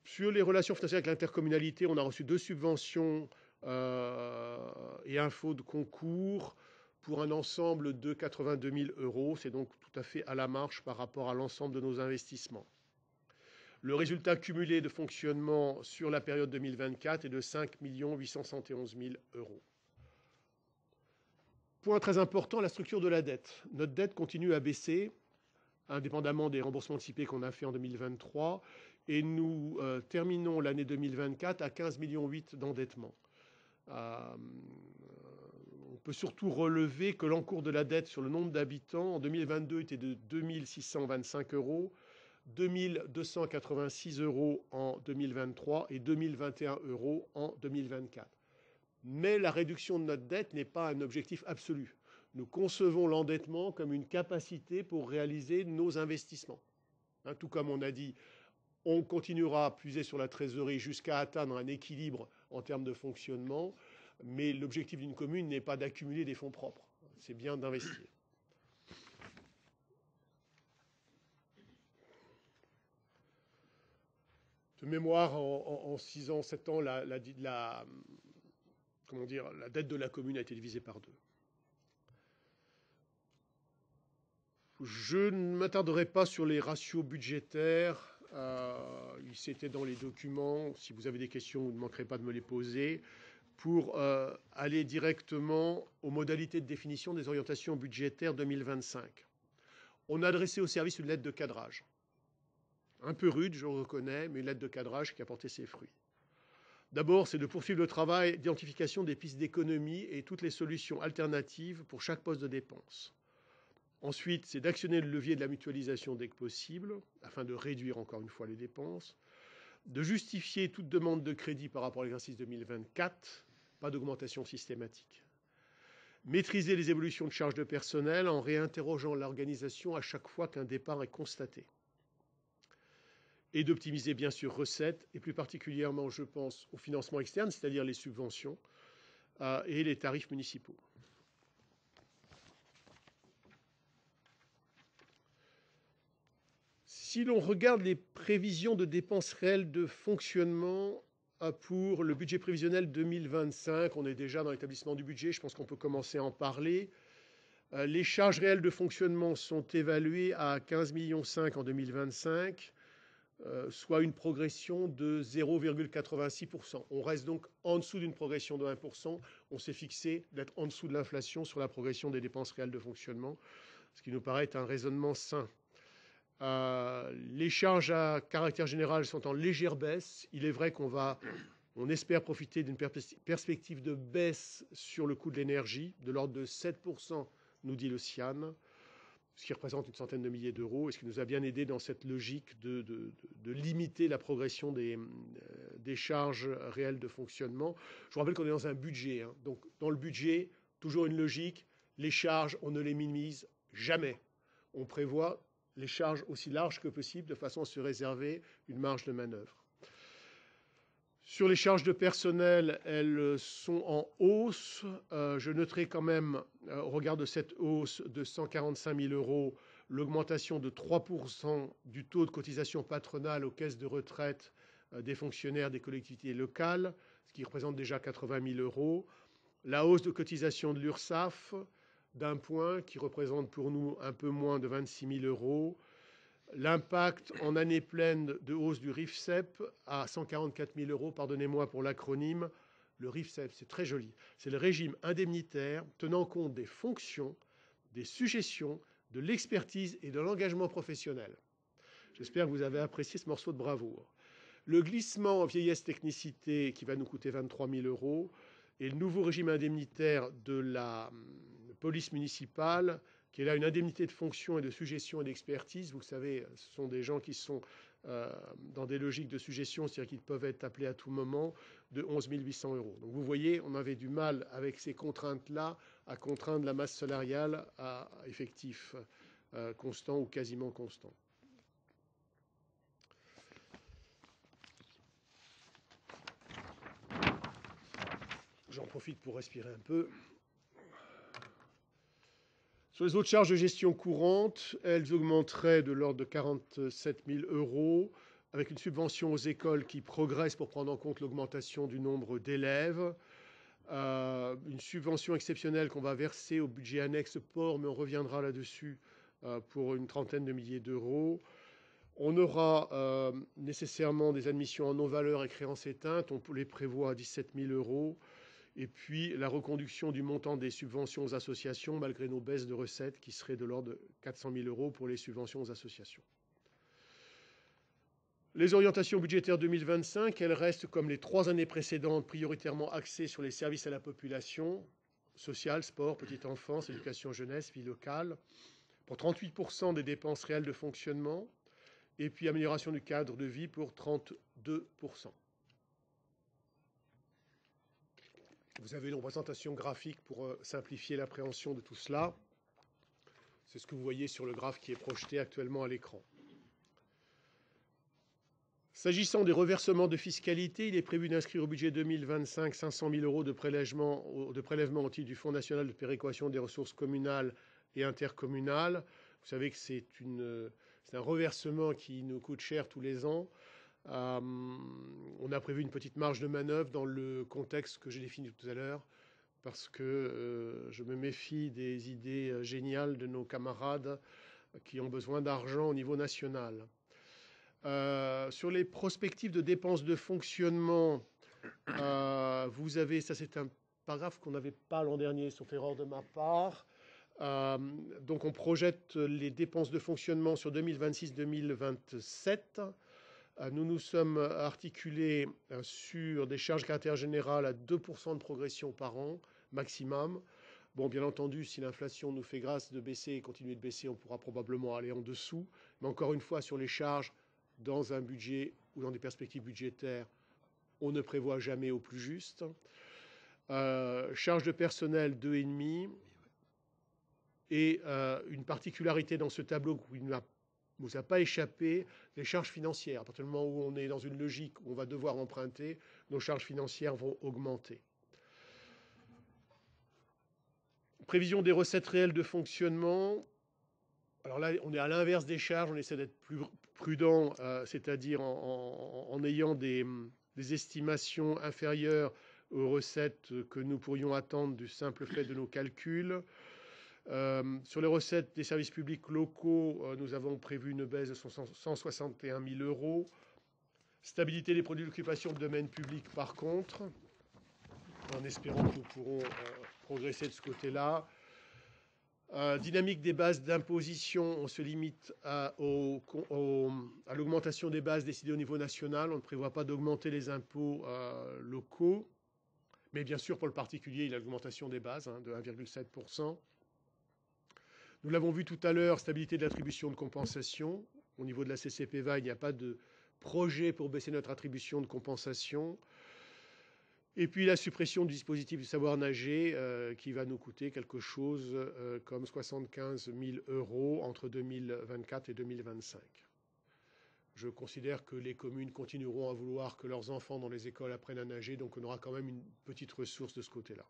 Sur les relations financières avec l'intercommunalité, on a reçu 2 subventions et un faux de concours pour un ensemble de 82 000 €. C'est donc tout à fait à la marge par rapport à l'ensemble de nos investissements. Le résultat cumulé de fonctionnement sur la période 2024 est de 5 871 000 €. Point très important, la structure de la dette. Notre dette continue à baisser, indépendamment des remboursements anticipés qu'on a fait en 2023, et nous terminons l'année 2024 à 15,8 millions d'endettement. On peut surtout relever que l'encours de la dette sur le nombre d'habitants en 2022 était de 2 625 €, 2 286 € en 2023 et 2021 € en 2024. Mais la réduction de notre dette n'est pas un objectif absolu. Nous concevons l'endettement comme une capacité pour réaliser nos investissements. Hein, tout comme on a dit, on continuera à puiser sur la trésorerie jusqu'à atteindre un équilibre en termes de fonctionnement, mais l'objectif d'une commune n'est pas d'accumuler des fonds propres, c'est bien d'investir. De mémoire, en 6 ans, 7 ans, la dette de la commune a été divisée par 2. Je ne m'attarderai pas sur les ratios budgétaires. C'était dans les documents. Si vous avez des questions, vous ne manquerez pas de me les poser. Pour aller directement aux modalités de définition des orientations budgétaires 2025. On a adressé au service une lettre de cadrage. Un peu rude, je le reconnais, mais une lettre de cadrage qui a porté ses fruits. D'abord, c'est de poursuivre le travail d'identification des pistes d'économie et toutes les solutions alternatives pour chaque poste de dépense. Ensuite, c'est d'actionner le levier de la mutualisation dès que possible, afin de réduire encore une fois les dépenses, de justifier toute demande de crédit par rapport à l'exercice 2024, pas d'augmentation systématique. Maîtriser les évolutions de charges de personnel en réinterrogeant l'organisation à chaque fois qu'un départ est constaté. Et d'optimiser bien sûr recettes, et plus particulièrement, je pense, au financement externe, c'est-à-dire les subventions et les tarifs municipaux. Si l'on regarde les prévisions de dépenses réelles de fonctionnement pour le budget prévisionnel 2025, on est déjà dans l'établissement du budget, je pense qu'on peut commencer à en parler. Les charges réelles de fonctionnement sont évaluées à 15,5 millions en 2025, soit une progression de 0,86%. On reste donc en dessous d'une progression de 1%. On s'est fixé d'être en dessous de l'inflation sur la progression des dépenses réelles de fonctionnement, ce qui nous paraît être un raisonnement sain. Les charges à caractère général sont en légère baisse. Il est vrai on espère profiter d'une perspective de baisse sur le coût de l'énergie, de l'ordre de 7%, nous dit le CIAN, ce qui représente une centaine de milliers d'euros, et ce qui nous a bien aidé dans cette logique de limiter la progression des charges réelles de fonctionnement. Je vous rappelle qu'on est dans un budget. Donc, dans le budget, toujours une logique, les charges, on ne les minimise jamais. On prévoit les charges aussi larges que possible, de façon à se réserver une marge de manœuvre. Sur les charges de personnel, elles sont en hausse. Je noterai quand même, au regard de cette hausse de 145 000 euros, l'augmentation de 3% du taux de cotisation patronale aux caisses de retraite des fonctionnaires des collectivités locales, ce qui représente déjà 80 000 euros. La hausse de cotisation de l'URSSAF d'un point qui représente pour nous un peu moins de 26 000 euros. L'impact en année pleine de hausse du RIFSEP à 144 000 euros, pardonnez-moi pour l'acronyme. Le RIFSEP, c'est très joli. C'est le régime indemnitaire tenant compte des fonctions, des suggestions, de l'expertise et de l'engagement professionnel. J'espère que vous avez apprécié ce morceau de bravoure. Le glissement vieillesse technicité qui va nous coûter 23 000 euros et le nouveau régime indemnitaire de la police municipale qui est là une indemnité de fonction et de suggestion et d'expertise. Vous savez, ce sont des gens qui sont dans des logiques de suggestion, c'est-à-dire qu'ils peuvent être appelés à tout moment, de 11 800 euros. Donc vous voyez, on avait du mal avec ces contraintes-là à contraindre la masse salariale à effectif constant ou quasiment constant. J'en profite pour respirer un peu. Sur les autres charges de gestion courante, elles augmenteraient de l'ordre de 47 000 euros, avec une subvention aux écoles qui progresse pour prendre en compte l'augmentation du nombre d'élèves, une subvention exceptionnelle qu'on va verser au budget annexe port, mais on reviendra là-dessus pour une trentaine de milliers d'euros. On aura nécessairement des admissions en non-valeur et créances éteintes, on les prévoit à 17 000 euros. Et puis la reconduction du montant des subventions aux associations, malgré nos baisses de recettes, qui seraient de l'ordre de 400 000 euros pour les subventions aux associations. Les orientations budgétaires 2025, elles restent comme les 3 années précédentes, prioritairement axées sur les services à la population, social, sport, petite enfance, éducation jeunesse, vie locale, pour 38% des dépenses réelles de fonctionnement, et puis amélioration du cadre de vie pour 32%. Vous avez une représentation graphique pour simplifier l'appréhension de tout cela. C'est ce que vous voyez sur le graphe qui est projeté actuellement à l'écran. S'agissant des reversements de fiscalité, il est prévu d'inscrire au budget 2025 500 000 euros de prélèvement au titre du Fonds national de péréquation des ressources communales et intercommunales. Vous savez que c'est un reversement qui nous coûte cher tous les ans. On a prévu une petite marge de manœuvre dans le contexte que j'ai défini tout à l'heure, parce que je me méfie des idées géniales de nos camarades qui ont besoin d'argent au niveau national. Sur les prospectives de dépenses de fonctionnement, vous avez, ça c'est un paragraphe qu'on n'avait pas l'an dernier, sauf erreur de ma part. Donc on projette les dépenses de fonctionnement sur 2026-2027. Nous nous sommes articulés sur des charges caractère général à 2% de progression par an, maximum. Bon, bien entendu, si l'inflation nous fait grâce de baisser et continuer de baisser, on pourra probablement aller en dessous. Mais encore une fois, sur les charges, dans un budget ou dans des perspectives budgétaires, on ne prévoit jamais au plus juste. Charge de personnel 2,5. Et une particularité dans ce tableau qui ne vous a pas échappé, les charges financières. À partir du moment où on est dans une logique où on va devoir emprunter, nos charges financières vont augmenter. Prévision des recettes réelles de fonctionnement. Alors là, on est à l'inverse des charges, on essaie d'être plus prudent, c'est-à-dire en ayant des estimations inférieures aux recettes que nous pourrions attendre du simple fait de nos calculs. Sur les recettes des services publics locaux, nous avons prévu une baisse de 161 000 euros. Stabilité des produits d'occupation de domaine public, par contre, en espérant que nous pourrons progresser de ce côté-là. Dynamique des bases d'imposition, on se limite à l'augmentation des bases décidées au niveau national. On ne prévoit pas d'augmenter les impôts locaux. Mais bien sûr, pour le particulier, il y a l'augmentation des bases de 1,7%. Nous l'avons vu tout à l'heure, stabilité de l'attribution de compensation. Au niveau de la CCPVA, il n'y a pas de projet pour baisser notre attribution de compensation. Et puis la suppression du dispositif du savoir nager qui va nous coûter quelque chose comme 75 000 euros entre 2024 et 2025. Je considère que les communes continueront à vouloir que leurs enfants dans les écoles apprennent à nager, donc on aura quand même une petite ressource de ce côté-là.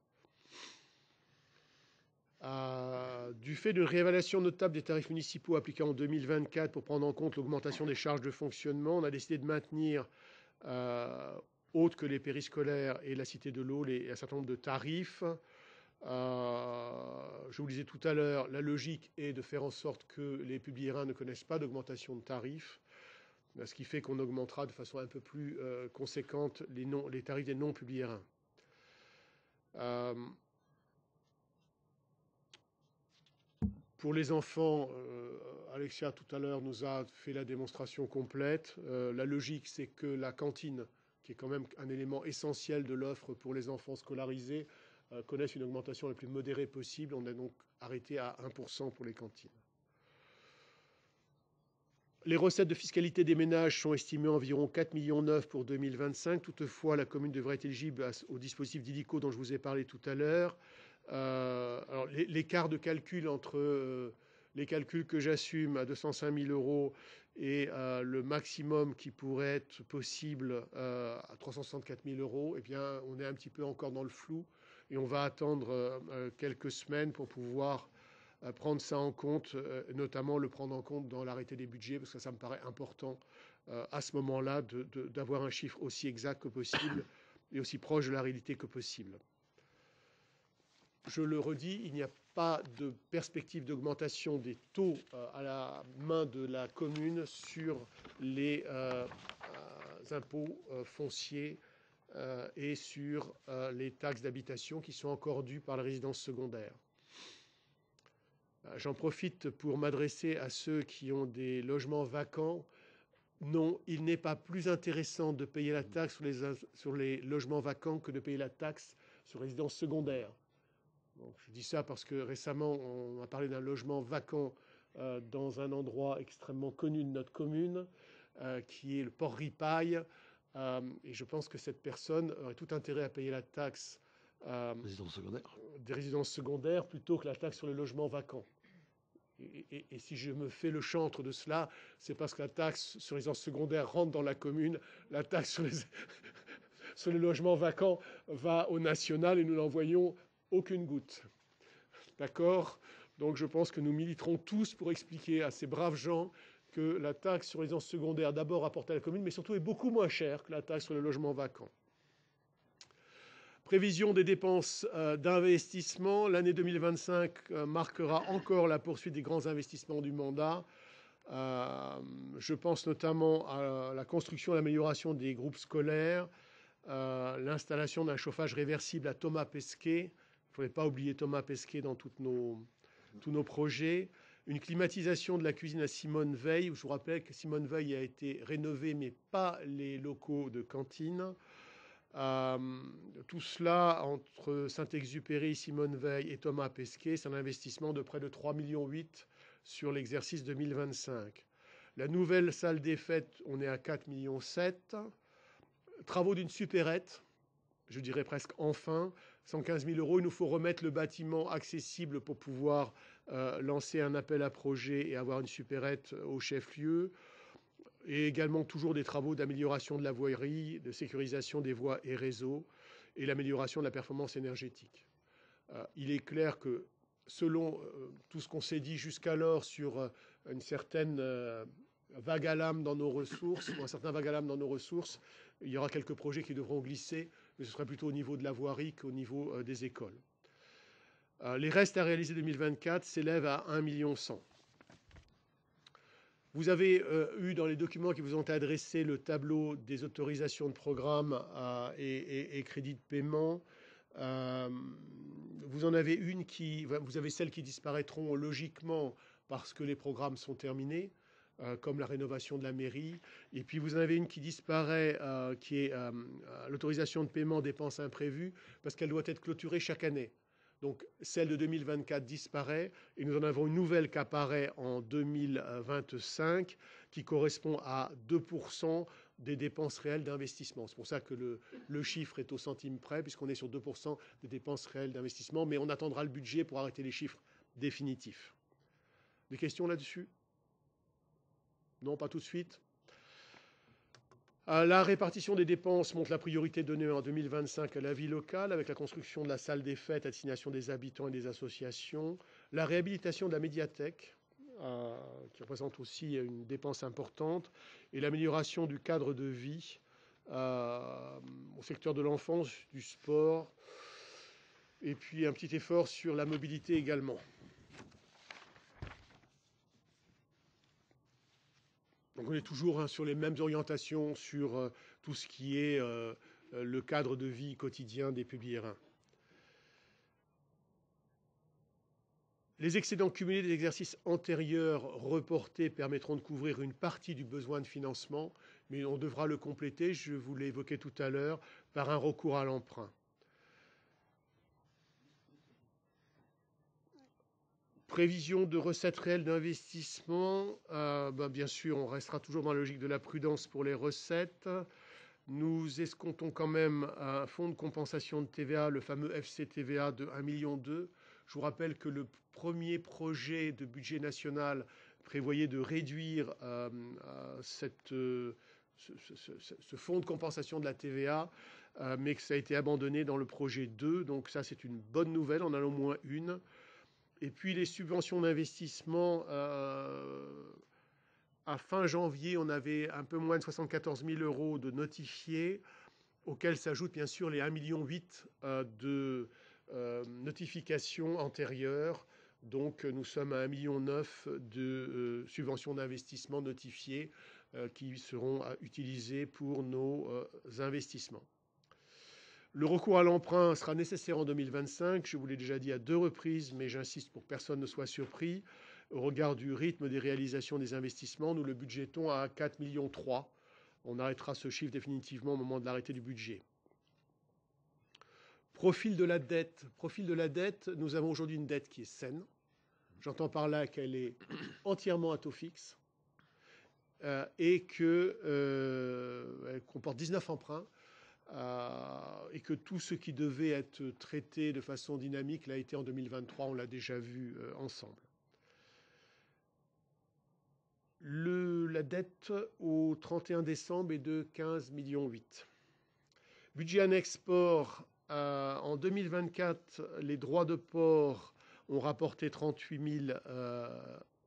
Du fait de réévaluation notable des tarifs municipaux appliqués en 2024 pour prendre en compte l'augmentation des charges de fonctionnement, on a décidé de maintenir autres que les périscolaires et la Cité de l'eau, un certain nombre de tarifs. Je vous le disais tout à l'heure, la logique est de faire en sorte que les publierains ne connaissent pas d'augmentation de tarifs, ce qui fait qu'on augmentera de façon un peu plus conséquente les tarifs des non-publierains. Pour les enfants, Alexia tout à l'heure nous a fait la démonstration complète. La logique, c'est que la cantine, qui est quand même un élément essentiel de l'offre pour les enfants scolarisés, connaissent une augmentation la plus modérée possible. On a donc arrêté à 1% pour les cantines. Les recettes de fiscalité des ménages sont estimées à environ 4,9 millions pour 2025. Toutefois, la commune devrait être éligible au dispositif d'IDICO dont je vous ai parlé tout à l'heure. Alors, l'écart de calcul entre les calculs que j'assume à 205 000 euros et le maximum qui pourrait être possible à 364 000 euros, eh bien, on est un petit peu encore dans le flou et on va attendre quelques semaines pour pouvoir prendre ça en compte, notamment le prendre en compte dans l'arrêté des budgets, parce que ça me paraît important à ce moment-là d'avoir un chiffre aussi exact que possible et aussi proche de la réalité que possible. Je le redis, il n'y a pas de perspective d'augmentation des taux à la main de la commune sur les impôts fonciers et sur les taxes d'habitation qui sont encore dues par la résidence secondaire. J'en profite pour m'adresser à ceux qui ont des logements vacants. Non, il n'est pas plus intéressant de payer la taxe sur les logements vacants que de payer la taxe sur résidence secondaire. Donc, je dis ça parce que récemment, on a parlé d'un logement vacant dans un endroit extrêmement connu de notre commune, qui est le port Ripaille. Et je pense que cette personne aurait tout intérêt à payer la taxe des résidences secondaires plutôt que la taxe sur les logements vacants. Et si je me fais le chantre de cela, c'est parce que la taxe sur les résidences secondaires rentre dans la commune, la taxe sur les logements vacants va au national et nous n'en voyons aucune goutte. D'accord? Donc je pense que nous militerons tous pour expliquer à ces braves gens que la taxe sur les résidences secondaires d'abord apporte à la commune, mais surtout est beaucoup moins chère que la taxe sur les logements vacants. Prévision des dépenses d'investissement. L'année 2025 marquera encore la poursuite des grands investissements du mandat. Je pense notamment à la construction et l'amélioration des groupes scolaires, l'installation d'un chauffage réversible à Thomas Pesquet. Il ne faudrait pas oublier Thomas Pesquet dans tous nos projets. Une climatisation de la cuisine à Simone Veil. Je vous rappelle que Simone Veil a été rénovée, mais pas les locaux de cantine. Tout cela entre Saint-Exupéry, Simone Veil et Thomas Pesquet, c'est un investissement de près de 3,8 millions sur l'exercice 2025. La nouvelle salle des fêtes, on est à 4,7 millions. Travaux d'une supérette, je dirais presque enfin, 115 000 euros. Il nous faut remettre le bâtiment accessible pour pouvoir lancer un appel à projet et avoir une supérette au chef-lieu. Et également toujours des travaux d'amélioration de la voirie, de sécurisation des voies et réseaux, et l'amélioration de la performance énergétique. Il est clair que selon tout ce qu'on s'est dit jusqu'alors sur une certaine vague à l'âme dans nos ressources, ou un certain vague à l'âme dans nos ressources, il y aura quelques projets qui devront glisser, mais ce sera plutôt au niveau de la voirie qu'au niveau des écoles. Les restes à réaliser 2024 s'élèvent à 1,1 million. Vous avez eu dans les documents qui vous ont été adressés le tableau des autorisations de programme et crédits de paiement. Vous en avez vous avez celles qui disparaîtront logiquement parce que les programmes sont terminés, comme la rénovation de la mairie. Et puis vous en avez une qui disparaît, qui est l'autorisation de paiement dépenses imprévues, parce qu'elle doit être clôturée chaque année. Donc celle de 2024 disparaît et nous en avons une nouvelle qui apparaît en 2025 qui correspond à 2% des dépenses réelles d'investissement. C'est pour ça que le chiffre est au centime près, puisqu'on est sur 2% des dépenses réelles d'investissement, mais on attendra le budget pour arrêter les chiffres définitifs. Des questions là-dessus? Non, pas tout de suite. La répartition des dépenses montre la priorité donnée en 2025 à la vie locale, avec la construction de la salle des fêtes à destination des habitants et des associations, la réhabilitation de la médiathèque, qui représente aussi une dépense importante, et l'amélioration du cadre de vie au secteur de l'enfance, du sport, et puis un petit effort sur la mobilité également. Donc on est toujours sur les mêmes orientations sur tout ce qui est le cadre de vie quotidien des publiés-rhin. Les excédents cumulés des exercices antérieurs reportés permettront de couvrir une partie du besoin de financement, mais on devra le compléter, je vous l'ai évoqué tout à l'heure, par un recours à l'emprunt. Prévision de recettes réelles d'investissement, bien sûr, on restera toujours dans la logique de la prudence pour les recettes. Nous escomptons quand même un fonds de compensation de TVA, le fameux FCTVA de 1,2 million. Je vous rappelle que le premier projet de budget national prévoyait de réduire ce fonds de compensation de la TVA, mais que ça a été abandonné dans le projet 2. Donc ça, c'est une bonne nouvelle, on en a au moins une. Et puis les subventions d'investissement, à fin janvier, on avait un peu moins de 74 000 € de notifiés, auxquels s'ajoutent bien sûr les 1,8 million de notifications antérieures. Donc nous sommes à 1,9 million de subventions d'investissement notifiées qui seront utilisées pour nos investissements. Le recours à l'emprunt sera nécessaire en 2025, je vous l'ai déjà dit à 2 reprises, mais j'insiste pour que personne ne soit surpris. Au regard du rythme des réalisations des investissements, nous le budgétons à 4,3 millions. On arrêtera ce chiffre définitivement au moment de l'arrêté du budget. Profil de la dette. Profil de la dette, nous avons aujourd'hui une dette qui est saine. J'entends par là qu'elle est entièrement à taux fixe et qu'elle comporte 19 emprunts. Et que tout ce qui devait être traité de façon dynamique l'a été en 2023, on l'a déjà vu ensemble. La dette au 31 décembre est de 15,8 millions. Budget annexe port, en 2024, les droits de port ont rapporté 38 000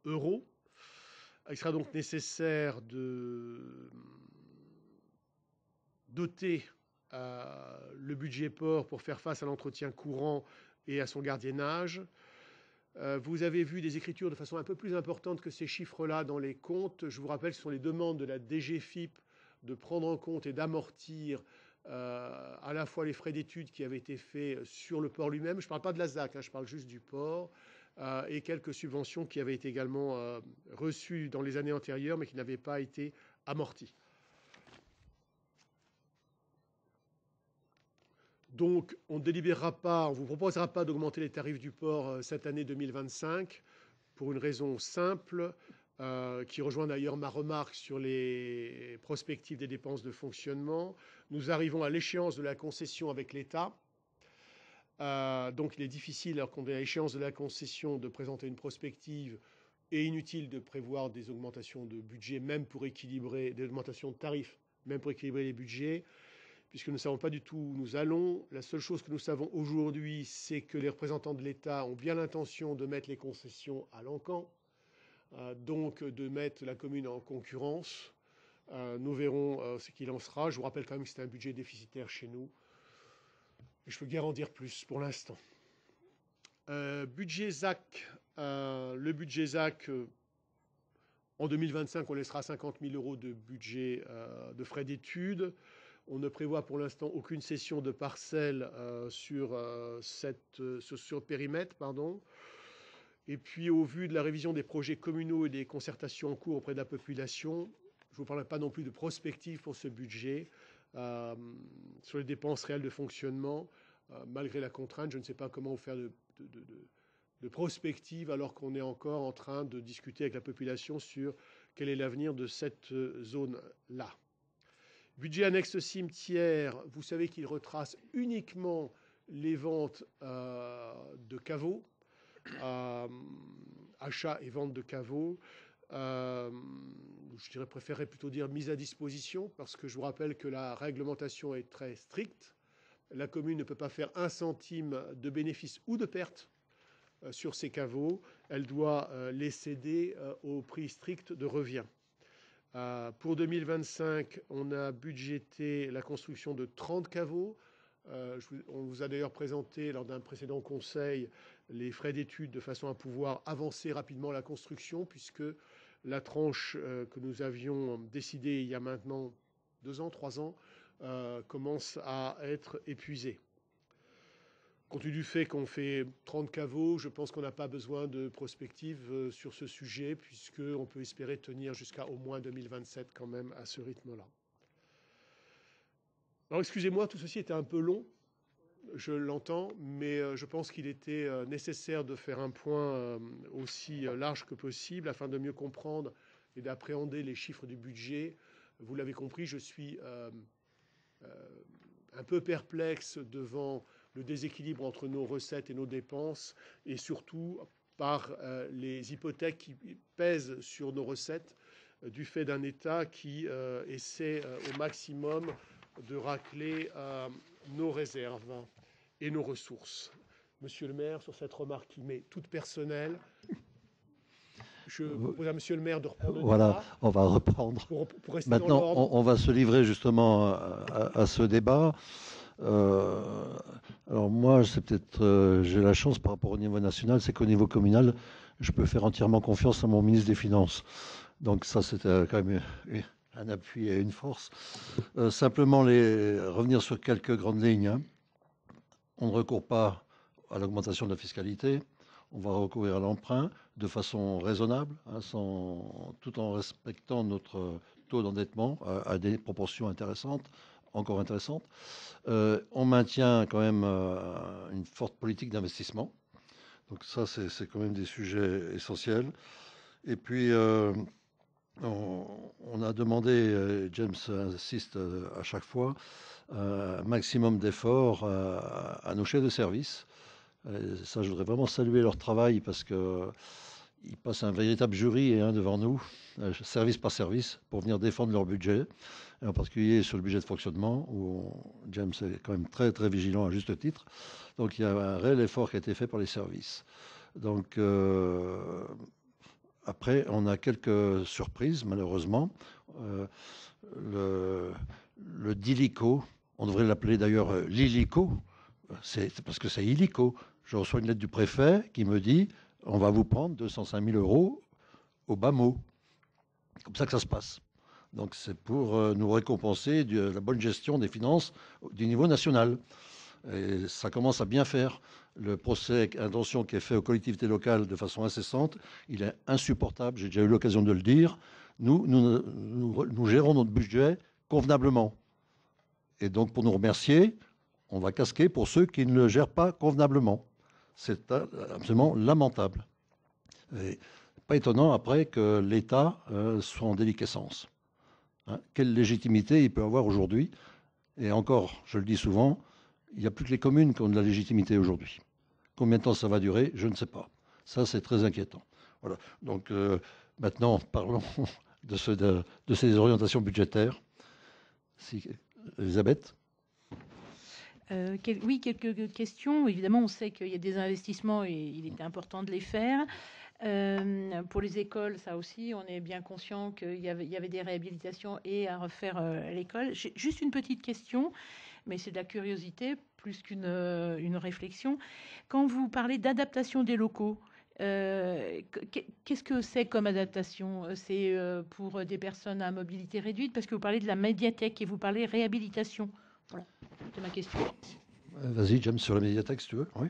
€. Il sera donc nécessaire de doter le budget port pour faire face à l'entretien courant et à son gardiennage. Vous avez vu des écritures de façon un peu plus importante que ces chiffres-là dans les comptes. Je vous rappelle que ce sont les demandes de la DGFiP de prendre en compte et d'amortir à la fois les frais d'études qui avaient été faits sur le port lui-même. Je ne parle pas de la ZAC, je parle juste du port, et quelques subventions qui avaient été également reçues dans les années antérieures mais qui n'avaient pas été amorties. Donc, on ne délibérera pas, on ne vous proposera pas d'augmenter les tarifs du port cette année 2025 pour une raison simple, qui rejoint d'ailleurs ma remarque sur les prospectives des dépenses de fonctionnement. Nous arrivons à l'échéance de la concession avec l'État. Donc, il est difficile, alors qu'on est à l'échéance de la concession, de présenter une prospective et inutile de prévoir des augmentations de budget, même pour équilibrer, des augmentations de tarifs, même pour équilibrer les budgets. Puisque nous ne savons pas du tout où nous allons. La seule chose que nous savons aujourd'hui, c'est que les représentants de l'État ont bien l'intention de mettre les concessions à l'encan, donc de mettre la commune en concurrence. Nous verrons ce qu'il en sera. Je vous rappelle quand même que c'est un budget déficitaire chez nous. Et je peux guère en dire plus pour l'instant. Budget ZAC. Le budget ZAC, en 2025, on laissera 50 000 € de budget de frais d'études. On ne prévoit pour l'instant aucune cession de parcelles sur ce périmètre. Et puis, au vu de la révision des projets communaux et des concertations en cours auprès de la population, je ne vous parlerai pas non plus de prospective pour ce budget. Sur les dépenses réelles de fonctionnement, malgré la contrainte, je ne sais pas comment faire de prospective alors qu'on est encore en train de discuter avec la population sur quel est l'avenir de cette zone-là. Budget annexe cimetière, vous savez qu'il retrace uniquement les ventes de caveaux, achat et vente de caveaux. Je préférerais plutôt dire mise à disposition, parce que je vous rappelle que la réglementation est très stricte. La commune ne peut pas faire 1 centime de bénéfice ou de perte sur ces caveaux. Elle doit les céder au prix strict de revient. Pour 2025, on a budgété la construction de 30 caveaux. On vous a d'ailleurs présenté lors d'un précédent conseil les frais d'études de façon à pouvoir avancer rapidement la construction, puisque la tranche que nous avions décidée il y a maintenant 2 ans, 3 ans, commence à être épuisée. Compte tenu du fait qu'on fait 30 caveaux, je pense qu'on n'a pas besoin de prospective sur ce sujet, puisqu'on peut espérer tenir jusqu'à au moins 2027 quand même à ce rythme-là. Alors excusez-moi, tout ceci était un peu long, je l'entends, mais je pense qu'il était nécessaire de faire un point aussi large que possible afin de mieux comprendre et d'appréhender les chiffres du budget. Vous l'avez compris, je suis un peu perplexe devant le déséquilibre entre nos recettes et nos dépenses, et surtout par les hypothèques qui pèsent sur nos recettes du fait d'un État qui essaie au maximum de racler nos réserves et nos ressources. Monsieur le maire, sur cette remarque qui m'est toute personnelle, je propose à monsieur le maire de reprendre le débat. On va reprendre. Pour rester maintenant, dans l'ordre. on va se livrer justement à ce débat. Alors moi, c'est peut-être, j'ai la chance par rapport au niveau national, c'est qu'au niveau communal, je peux faire entièrement confiance à mon ministre des Finances. Donc ça, c'était quand même un appui et une force. Simplement, revenir sur quelques grandes lignes. Hein. On ne recourt pas à l'augmentation de la fiscalité. On va recourir à l'emprunt de façon raisonnable, hein, tout en respectant notre taux d'endettement à des proportions intéressantes, encore intéressantes. On maintient quand même une forte politique d'investissement. Donc ça, c'est quand même des sujets essentiels. Et puis, on a demandé, James insiste à chaque fois, un maximum d'efforts à nos chefs de service. Ça, je voudrais vraiment saluer leur travail parce qu'ils passent un véritable jury devant nous, service par service, pour venir défendre leur budget, et en particulier sur le budget de fonctionnement, où James est quand même très, très vigilant à juste titre. Donc, il y a un réel effort qui a été fait par les services. Donc, après, on a quelques surprises, malheureusement. Le DILICO, on devrait l'appeler d'ailleurs l'ILICO, c'est parce que c'est illico. Je reçois une lettre du préfet qui me dit on va vous prendre 205 000 € au bas mot. C'est comme ça que ça se passe. Donc c'est pour nous récompenser de la bonne gestion des finances du niveau national. Et ça commence à bien faire. Le procès d'intention qui est fait aux collectivités locales de façon incessante, il est insupportable. J'ai déjà eu l'occasion de le dire. Nous gérons notre budget convenablement. Et donc pour nous remercier, on va casquer pour ceux qui ne le gèrent pas convenablement. C'est absolument lamentable. Et pas étonnant après que l'État soit en déliquescence. Hein, quelle légitimité il peut avoir aujourd'hui? Et encore, je le dis souvent, il n'y a plus que les communes qui ont de la légitimité aujourd'hui. Combien de temps ça va durer? Je ne sais pas. Ça, c'est très inquiétant. Voilà. Donc maintenant, parlons de ces orientations budgétaires. Elisabeth? Oui, quelques questions. Évidemment, on sait qu'il y a des investissements et il était important de les faire. Pour les écoles, ça aussi, on est bien conscient qu'il y avait des réhabilitations et à refaire l'école. J'ai juste une petite question. mais c'est de la curiosité plus qu'une une réflexion. Quand vous parlez d'adaptation des locaux, qu'est-ce que c'est comme adaptation? C'est pour des personnes à mobilité réduite, parce que vous parlez de la médiathèque et vous parlez réhabilitation. Voilà, c'est ma question. Vas-y, James, sur la médiathèque, si tu veux. Oui.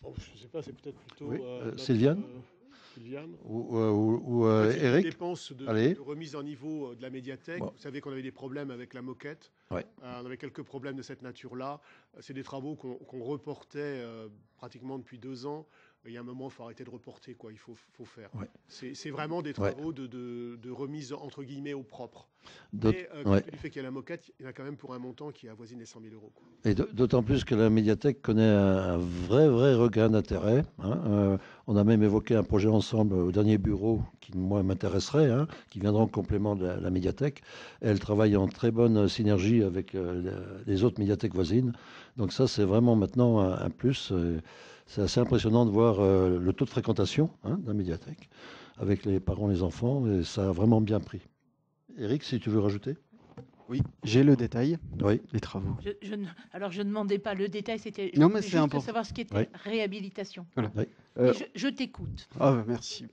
Oh, je ne sais pas, c'est peut-être plutôt Oui. notre, Sylviane Sylviane. Ou Les Eric. dépenses de Allez. remise en niveau de la médiathèque. Bon. Vous savez qu'on avait des problèmes avec la moquette. Ouais. On avait quelques problèmes de cette nature-là. C'est des travaux qu'on reportait pratiquement depuis 2 ans. Il y a un moment, il faut arrêter de reporter, quoi. Il faut faire. Ouais. C'est vraiment des travaux de remise, entre guillemets, au propre. D'aut- Et ouais. du fait qu'il y a la moquette, il y en a quand même pour un montant qui avoisine les 100 000 euros, quoi. Et d'autant plus que la médiathèque connaît un vrai regain d'intérêt. On a même évoqué un projet ensemble au dernier bureau qui, moi, m'intéresserait, qui viendra en complément de la médiathèque. Elle travaille en très bonne synergie avec les autres médiathèques voisines. Donc ça, c'est vraiment maintenant un plus. C'est assez impressionnant de voir le taux de fréquentation de la médiathèque avec les parents et les enfants. Et ça a vraiment bien pris. Eric, si tu veux rajouter. Oui, j'ai le détail, Oui. les travaux. Alors, je ne demandais pas le détail, c'était Non, mais juste c'est important. savoir ce qui était Oui. réhabilitation. Voilà. Oui. Et je t'écoute. Ah, merci.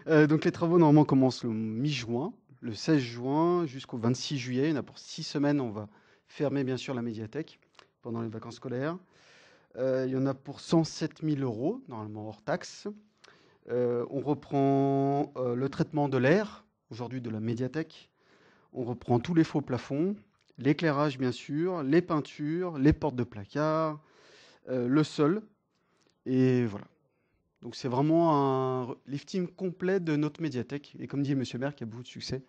Donc les travaux normalement commencent le mi-juin, le 16 juin jusqu'au 26 juillet. Il y en a pour 6 semaines. On va fermer bien sûr la médiathèque pendant les vacances scolaires. Il y en a pour 107 000 euros, normalement hors taxe. On reprend le traitement de l'air, aujourd'hui de la médiathèque. On reprend tous les faux plafonds, l'éclairage bien sûr, les peintures, les portes de placard, le sol. Et voilà. Donc c'est vraiment un lifting complet de notre médiathèque. Et comme dit M. Maire, qui a beaucoup de succès.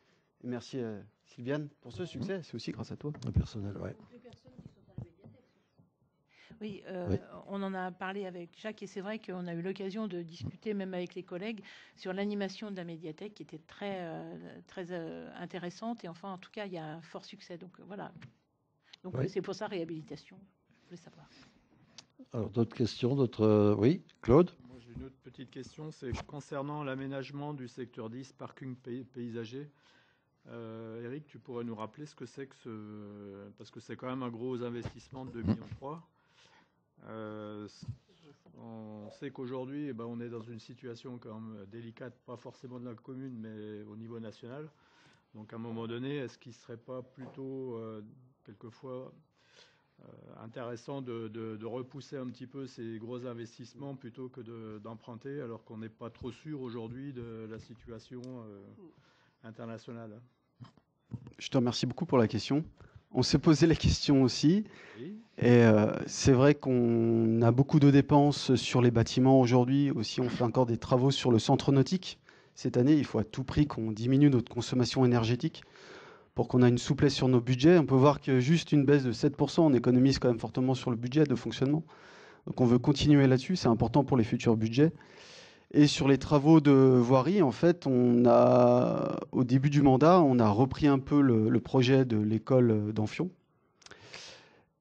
Et merci Sylviane pour ce succès. C'est aussi grâce à toi. Le personnel, ouais. Oui, Oui. on en a parlé avec Jacques et c'est vrai qu'on a eu l'occasion de discuter même avec les collègues sur l'animation de la médiathèque qui était très intéressante et enfin en tout cas il y a un fort succès donc voilà. Donc Oui. c'est pour ça réhabilitation. Je voulais savoir. Alors, d'autres questions, d'autres... Oui, Claude. Moi, j'ai une autre petite question, c'est concernant l'aménagement du secteur 10, parking paysager. Eric, tu pourrais nous rappeler ce que c'est que ce... Parce que c'est quand même un gros investissement de 2,3 millions. On sait qu'aujourd'hui, on est dans une situation quand même délicate, pas forcément de la commune, mais au niveau national. Donc, à un moment donné, est-ce qu'il ne serait pas plutôt, quelquefois... intéressant de repousser un petit peu ces gros investissements plutôt que d'emprunter alors qu'on n'est pas trop sûr aujourd'hui de la situation internationale. Je te remercie beaucoup pour la question. On s'est posé la question aussi. Oui. Et c'est vrai qu'on a beaucoup de dépenses sur les bâtiments aujourd'hui. Aussi, on fait encore des travaux sur le centre nautique. Cette année, il faut à tout prix qu'on diminue notre consommation énergétique pour qu'on ait une souplesse sur nos budgets. On peut voir que juste une baisse de 7%, on économise quand même fortement sur le budget de fonctionnement. Donc on veut continuer là-dessus, c'est important pour les futurs budgets. Et sur les travaux de voirie, en fait, au début du mandat, on a repris un peu le projet de l'école d'Amphion.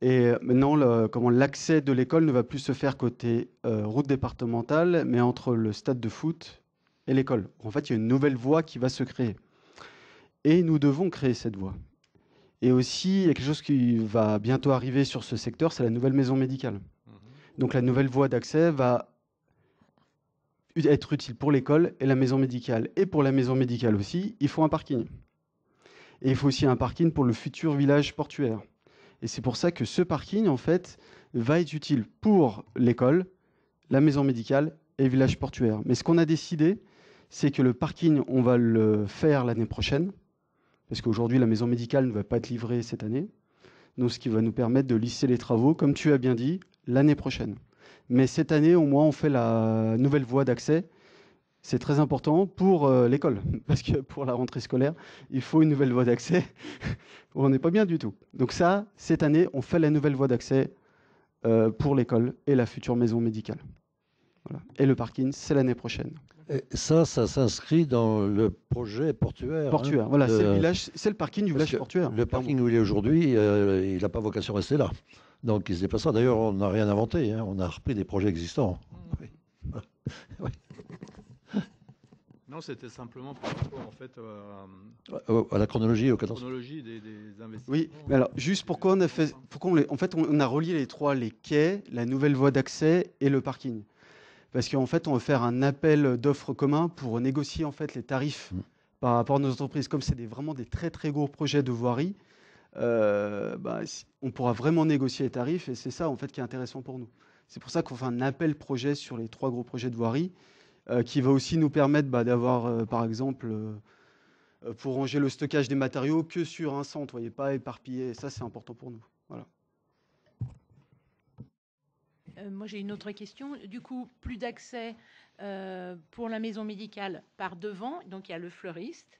Et maintenant, l'accès de l'école ne va plus se faire côté route départementale, mais entre le stade de foot et l'école. En fait, il y a une nouvelle voie qui va se créer. Et nous devons créer cette voie. Et aussi, il y a quelque chose qui va bientôt arriver sur ce secteur, c'est la nouvelle maison médicale. Donc la nouvelle voie d'accès va être utile pour l'école et la maison médicale. Et pour la maison médicale aussi, il faut un parking. Et il faut aussi un parking pour le futur village portuaire. Et c'est pour ça que ce parking, en fait, va être utile pour l'école, la maison médicale et le village portuaire. Mais ce qu'on a décidé, c'est que le parking, on va le faire l'année prochaine, parce qu'aujourd'hui, la maison médicale ne va pas être livrée cette année. Donc, ce qui va nous permettre de lisser les travaux, comme tu as bien dit, l'année prochaine. Mais cette année, au moins, on fait la nouvelle voie d'accès. C'est très important pour l'école, parce que pour la rentrée scolaire, il faut une nouvelle voie d'accès. On n'est pas bien du tout. Donc ça, cette année, on fait la nouvelle voie d'accès pour l'école et la future maison médicale. Voilà. Et le parking, c'est l'année prochaine. Et ça s'inscrit dans le projet portuaire. Portuaire, voilà, c'est le parking du village portuaire. Le parking où il est aujourd'hui, il n'a pas vocation à rester là. Donc il se déplacera. D'ailleurs, on n'a rien inventé, on a repris des projets existants. Oui. Non, Non, c'était simplement par rapport en fait à la chronologie, au cadastre. chronologie des investissements. Oui, mais alors juste pourquoi on a fait, en fait, on a relié les trois, les quais, la nouvelle voie d'accès et le parking. Parce qu'en fait, on va faire un appel d'offres commun pour négocier en fait les tarifs par rapport à nos entreprises. Comme c'est vraiment des très très gros projets de voirie, on pourra vraiment négocier les tarifs et c'est ça en fait qui est intéressant pour nous. C'est pour ça qu'on fait un appel projet sur les trois gros projets de voirie qui va aussi nous permettre d'avoir par exemple pour ranger le stockage des matériaux que sur un centre, vous voyez, pas éparpillé. Ça c'est important pour nous. Voilà. Moi, j'ai une autre question. Du coup, plus d'accès pour la maison médicale par devant. Donc, il y a le fleuriste.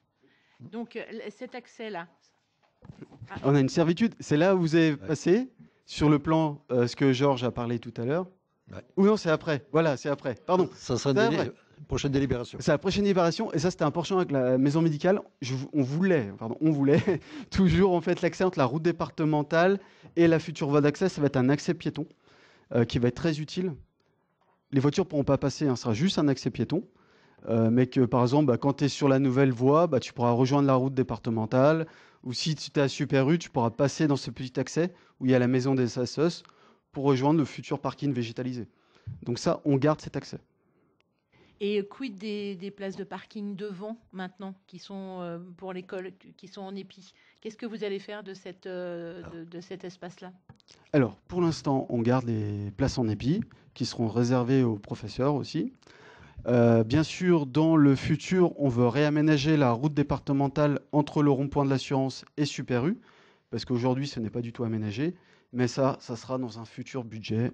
Donc, cet accès-là. On a une servitude. C'est là où vous avez passé sur le plan, ce que Georges a parlé tout à l'heure. Ouais. Ou non, c'est après. Voilà, c'est après. Pardon. Ça sera une prochaine délibération. C'est la prochaine délibération. Et ça, c'était important avec la maison médicale. On voulait toujours en fait l'accès entre la route départementale et la future voie d'accès. Ça va être un accès piéton. Qui va être très utile. Les voitures ne pourront pas passer, ce sera juste un accès piéton, mais que par exemple, quand tu es sur la nouvelle voie, tu pourras rejoindre la route départementale, ou si tu es à Super U, tu pourras passer dans ce petit accès où il y a la maison des SASES pour rejoindre le futur parking végétalisé. Donc ça, on garde cet accès. Et quid des places de parking devant maintenant, qui sont pour l'école, qui sont en épi? Qu'est-ce que vous allez faire de cet espace-là? Alors, pour l'instant, on garde les places en épi, qui seront réservées aux professeurs aussi. Bien sûr, dans le futur, on veut réaménager la route départementale entre le rond-point de l'assurance et Super U, parce qu'aujourd'hui, ce n'est pas du tout aménagé. Mais ça sera dans un futur budget,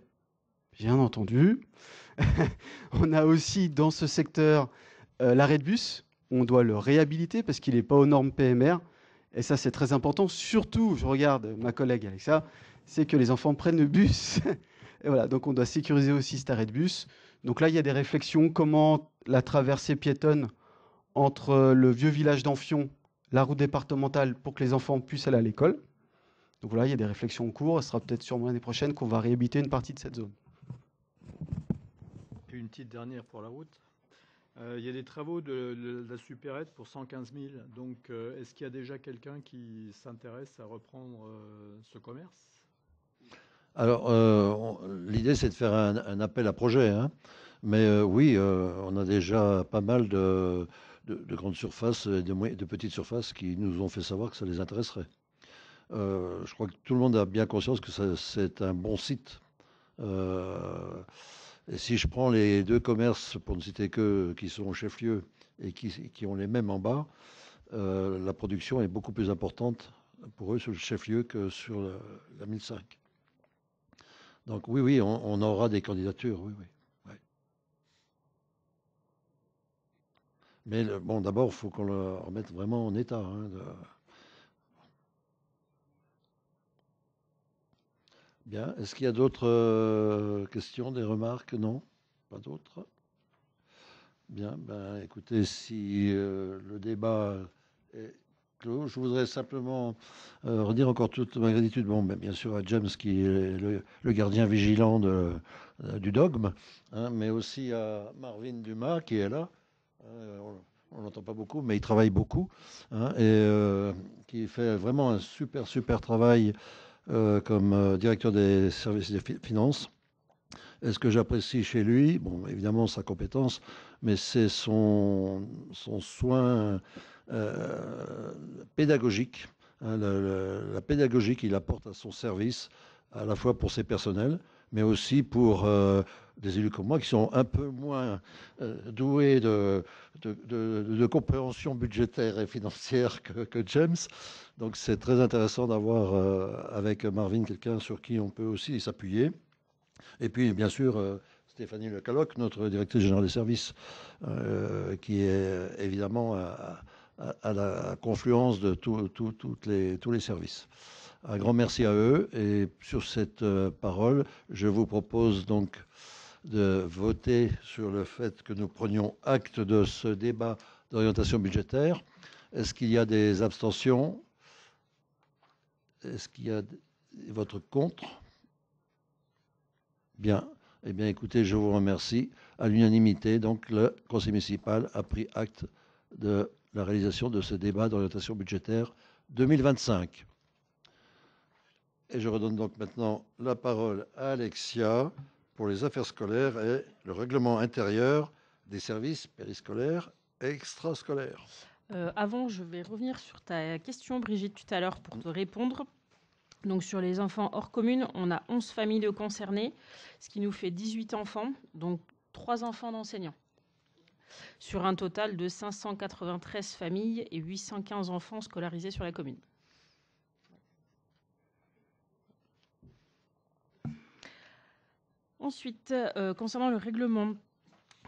bien entendu. On a aussi dans ce secteur l'arrêt de bus. On doit le réhabiliter parce qu'il n'est pas aux normes PMR. Et ça, c'est très important. Surtout, je regarde ma collègue Alexa, c'est que les enfants prennent le bus. Et voilà, donc on doit sécuriser aussi cet arrêt de bus. Donc là, il y a des réflexions. Comment la traversée piétonne entre le vieux village d'Amphion, la route départementale, pour que les enfants puissent aller à l'école. Donc voilà, il y a des réflexions en cours. Ce sera peut-être sûrement l'année prochaine qu'on va réhabiliter une partie de cette zone. Une petite dernière pour la route. Il y a des travaux de la supérette pour 115 000. Donc, est-ce qu'il y a déjà quelqu'un qui s'intéresse à reprendre ce commerce? Alors, l'idée, c'est de faire un appel à projet. Hein. Mais oui, on a déjà pas mal de grandes surfaces, de petites surfaces qui nous ont fait savoir que ça les intéresserait. Je crois que tout le monde a bien conscience que c'est un bon site. Et si je prends les deux commerces, pour ne citer que, qui sont au chef-lieu et qui ont les mêmes en bas, la production est beaucoup plus importante pour eux sur le chef-lieu que sur la 1005. Donc oui, on aura des candidatures, oui. Ouais. Mais bon, d'abord, il faut qu'on le remette vraiment en état. Hein, Bien. Est-ce qu'il y a d'autres questions, des remarques? Non, pas d'autres. Bien. Ben, écoutez, si le débat est clos, je voudrais simplement redire encore toute ma gratitude. Bon, ben, bien sûr à James qui est le gardien vigilant du dogme, hein, mais aussi à Marvin Dumas qui est là. On n'entend pas beaucoup, mais il travaille beaucoup, hein, et qui fait vraiment un super travail. Comme directeur des services des finances. Et ce que j'apprécie chez lui, bon, évidemment sa compétence, mais c'est son soin pédagogique, hein, la pédagogie qu'il apporte à son service, à la fois pour ses personnels, mais aussi pour des élus comme moi qui sont un peu moins doués de compréhension budgétaire et financière que James. Donc c'est très intéressant d'avoir avec Marvin quelqu'un sur qui on peut aussi s'appuyer. Et puis bien sûr Stéphanie Lecaloc, notre directrice générale des services, qui est évidemment à la confluence de tous les services. Un grand merci à eux. Et sur cette parole, je vous propose donc de voter sur le fait que nous prenions acte de ce débat d'orientation budgétaire. Est-ce qu'il y a des abstentions? Est-ce qu'il y a des votes contre? Bien. Eh bien, écoutez, je vous remercie. À l'unanimité, donc, le conseil municipal a pris acte de la réalisation de ce débat d'orientation budgétaire 2025. Et je redonne donc maintenant la parole à Alexia pour les affaires scolaires et le règlement intérieur des services périscolaires et extrascolaires. Avant, je vais revenir sur ta question, Brigitte, tout à l'heure, pour te répondre. Donc, sur les enfants hors commune, on a 11 familles de concernés, ce qui nous fait 18 enfants, donc 3 enfants d'enseignants, sur un total de 593 familles et 815 enfants scolarisés sur la commune. Ensuite, concernant le règlement,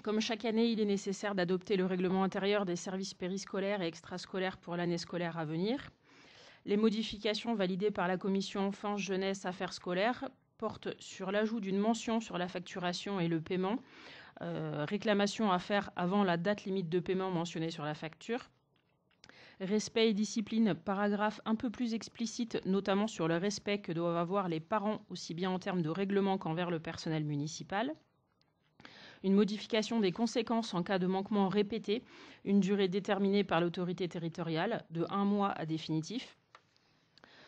comme chaque année, il est nécessaire d'adopter le règlement intérieur des services périscolaires et extrascolaires pour l'année scolaire à venir. Les modifications validées par la commission Enfance, Jeunesse, Affaires scolaires portent sur l'ajout d'une mention sur la facturation et le paiement, réclamation à faire avant la date limite de paiement mentionnée sur la facture, respect et discipline, paragraphe un peu plus explicite, notamment sur le respect que doivent avoir les parents, aussi bien en termes de règlement qu'envers le personnel municipal. Une modification des conséquences en cas de manquement répété, une durée déterminée par l'autorité territoriale, de 1 mois à définitif.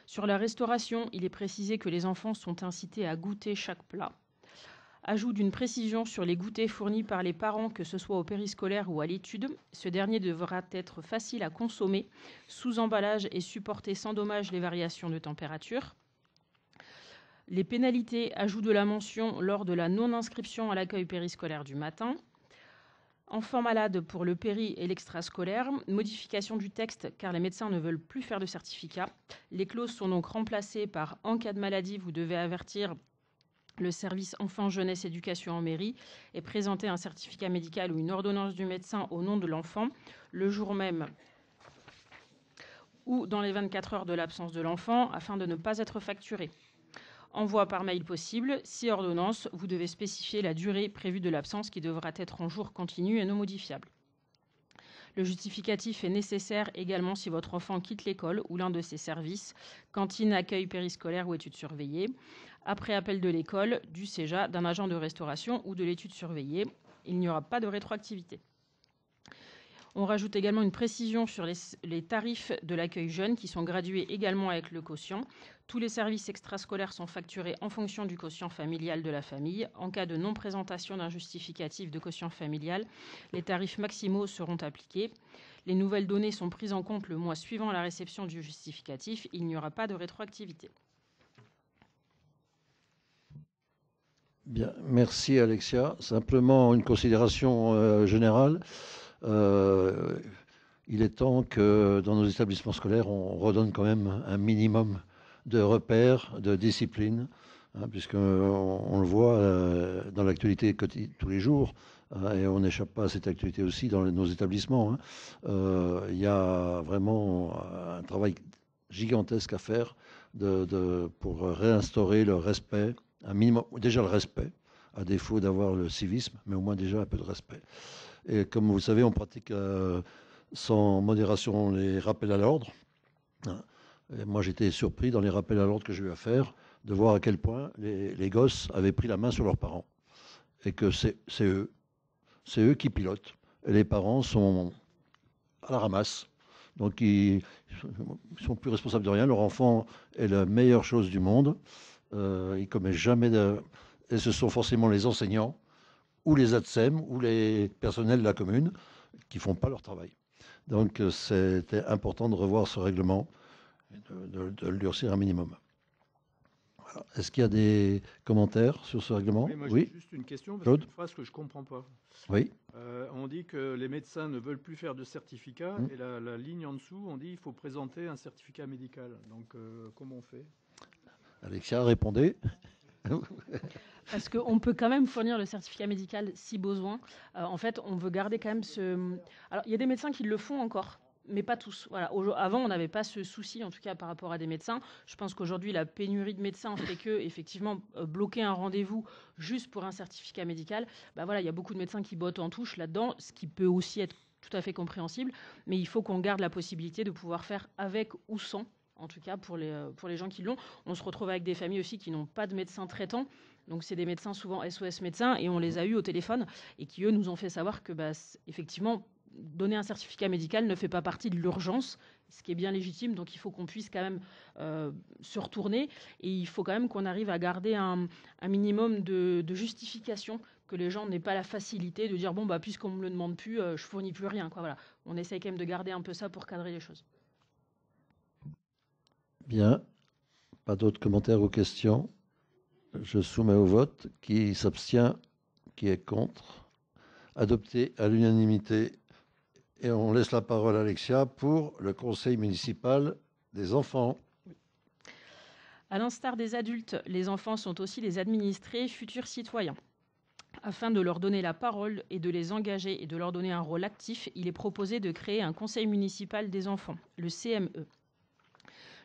Sur la restauration, il est précisé que les enfants sont incités à goûter chaque plat. Ajout d'une précision sur les goûters fournis par les parents, que ce soit au périscolaire ou à l'étude. Ce dernier devra être facile à consommer, sous emballage et supporter sans dommage les variations de température. Les pénalités, ajout de la mention lors de la non-inscription à l'accueil périscolaire du matin. Enfants malades pour le péri et l'extrascolaire. Modification du texte car les médecins ne veulent plus faire de certificat. Les clauses sont donc remplacées par « en cas de maladie, vous devez avertir le service enfants, jeunesse, éducation en mairie et présenter un certificat médical ou une ordonnance du médecin au nom de l'enfant le jour même ou dans les 24 heures de l'absence de l'enfant afin de ne pas être facturé. Envoi par mail possible. Si ordonnance, vous devez spécifier la durée prévue de l'absence qui devra être en jours continus et non modifiable. Le justificatif est nécessaire également si votre enfant quitte l'école ou l'un de ses services, cantine, accueil périscolaire ou études surveillées, après appel de l'école, du CEJA, d'un agent de restauration ou de l'étude surveillée. Il n'y aura pas de rétroactivité. On rajoute également une précision sur les tarifs de l'accueil jeune qui sont gradués également avec le quotient. Tous les services extrascolaires sont facturés en fonction du quotient familial de la famille. En cas de non-présentation d'un justificatif de quotient familial, les tarifs maximaux seront appliqués. Les nouvelles données sont prises en compte le mois suivant la réception du justificatif. Il n'y aura pas de rétroactivité. Bien, merci Alexia. Simplement une considération générale. Il est temps que dans nos établissements scolaires, on redonne quand même un minimum de repères, de discipline, hein, puisqu'on le voit dans l'actualité tous les jours, et on n'échappe pas à cette actualité aussi dans nos établissements. Hein. Il y a vraiment un travail gigantesque à faire pour réinstaurer le respect, un minimum, déjà le respect, à défaut d'avoir le civisme, mais au moins déjà un peu de respect. Et comme vous le savez, on pratique sans modération les rappels à l'ordre. Et moi, j'étais surpris dans les rappels à l'ordre que j'ai eu à faire de voir à quel point les gosses avaient pris la main sur leurs parents. Et que c'est eux qui pilotent. Et les parents sont à la ramasse. Donc, ils sont plus responsables de rien. Leur enfant est la meilleure chose du monde. Ils ne commettent jamais de... Et ce sont forcément les enseignants ou les ATSEM, ou les personnels de la commune, qui ne font pas leur travail. Donc, c'était important de revoir ce règlement, et de le durcir un minimum. Voilà. Est-ce qu'il y a des commentaires sur ce règlement? Oui, moi j'ai juste une question, parce que c'est une phrase que je ne comprends pas. Oui. On dit que les médecins ne veulent plus faire de certificat, et la ligne en dessous, on dit qu'il faut présenter un certificat médical. Donc, comment on fait? Alexia, répondez. Parce qu'on peut quand même fournir le certificat médical si besoin. En fait, on veut garder quand même ce... Alors, il y a des médecins qui le font encore, mais pas tous. Voilà. Avant, on n'avait pas ce souci, en tout cas par rapport à des médecins. Je pense qu'aujourd'hui, la pénurie de médecins fait que, effectivement, bloquer un rendez-vous juste pour un certificat médical, bah voilà, il y a beaucoup de médecins qui bottent en touche là-dedans, ce qui peut aussi être tout à fait compréhensible. Mais il faut qu'on garde la possibilité de pouvoir faire avec ou sans. En tout cas, pour les gens qui l'ont. On se retrouve avec des familles aussi qui n'ont pas de médecin traitant. Donc c'est des médecins souvent SOS médecins et on les a eus au téléphone et qui eux nous ont fait savoir que effectivement donner un certificat médical ne fait pas partie de l'urgence, ce qui est bien légitime. Donc il faut qu'on puisse quand même se retourner et il faut quand même qu'on arrive à garder un minimum de justification, que les gens n'aient pas la facilité de dire bon puisqu'on me le demande plus, je fournis plus rien, quoi. Voilà, on essaye quand même de garder un peu ça pour cadrer les choses. Bien, pas d'autres commentaires ou questions. Je soumets au vote. Qui s'abstient, qui est contre. Adopté à l'unanimité. Et on laisse la parole à Alexia pour le conseil municipal des enfants. À l'instar des adultes, les enfants sont aussi les administrés futurs citoyens. Afin de leur donner la parole et de les engager et de leur donner un rôle actif, il est proposé de créer un conseil municipal des enfants, le CME.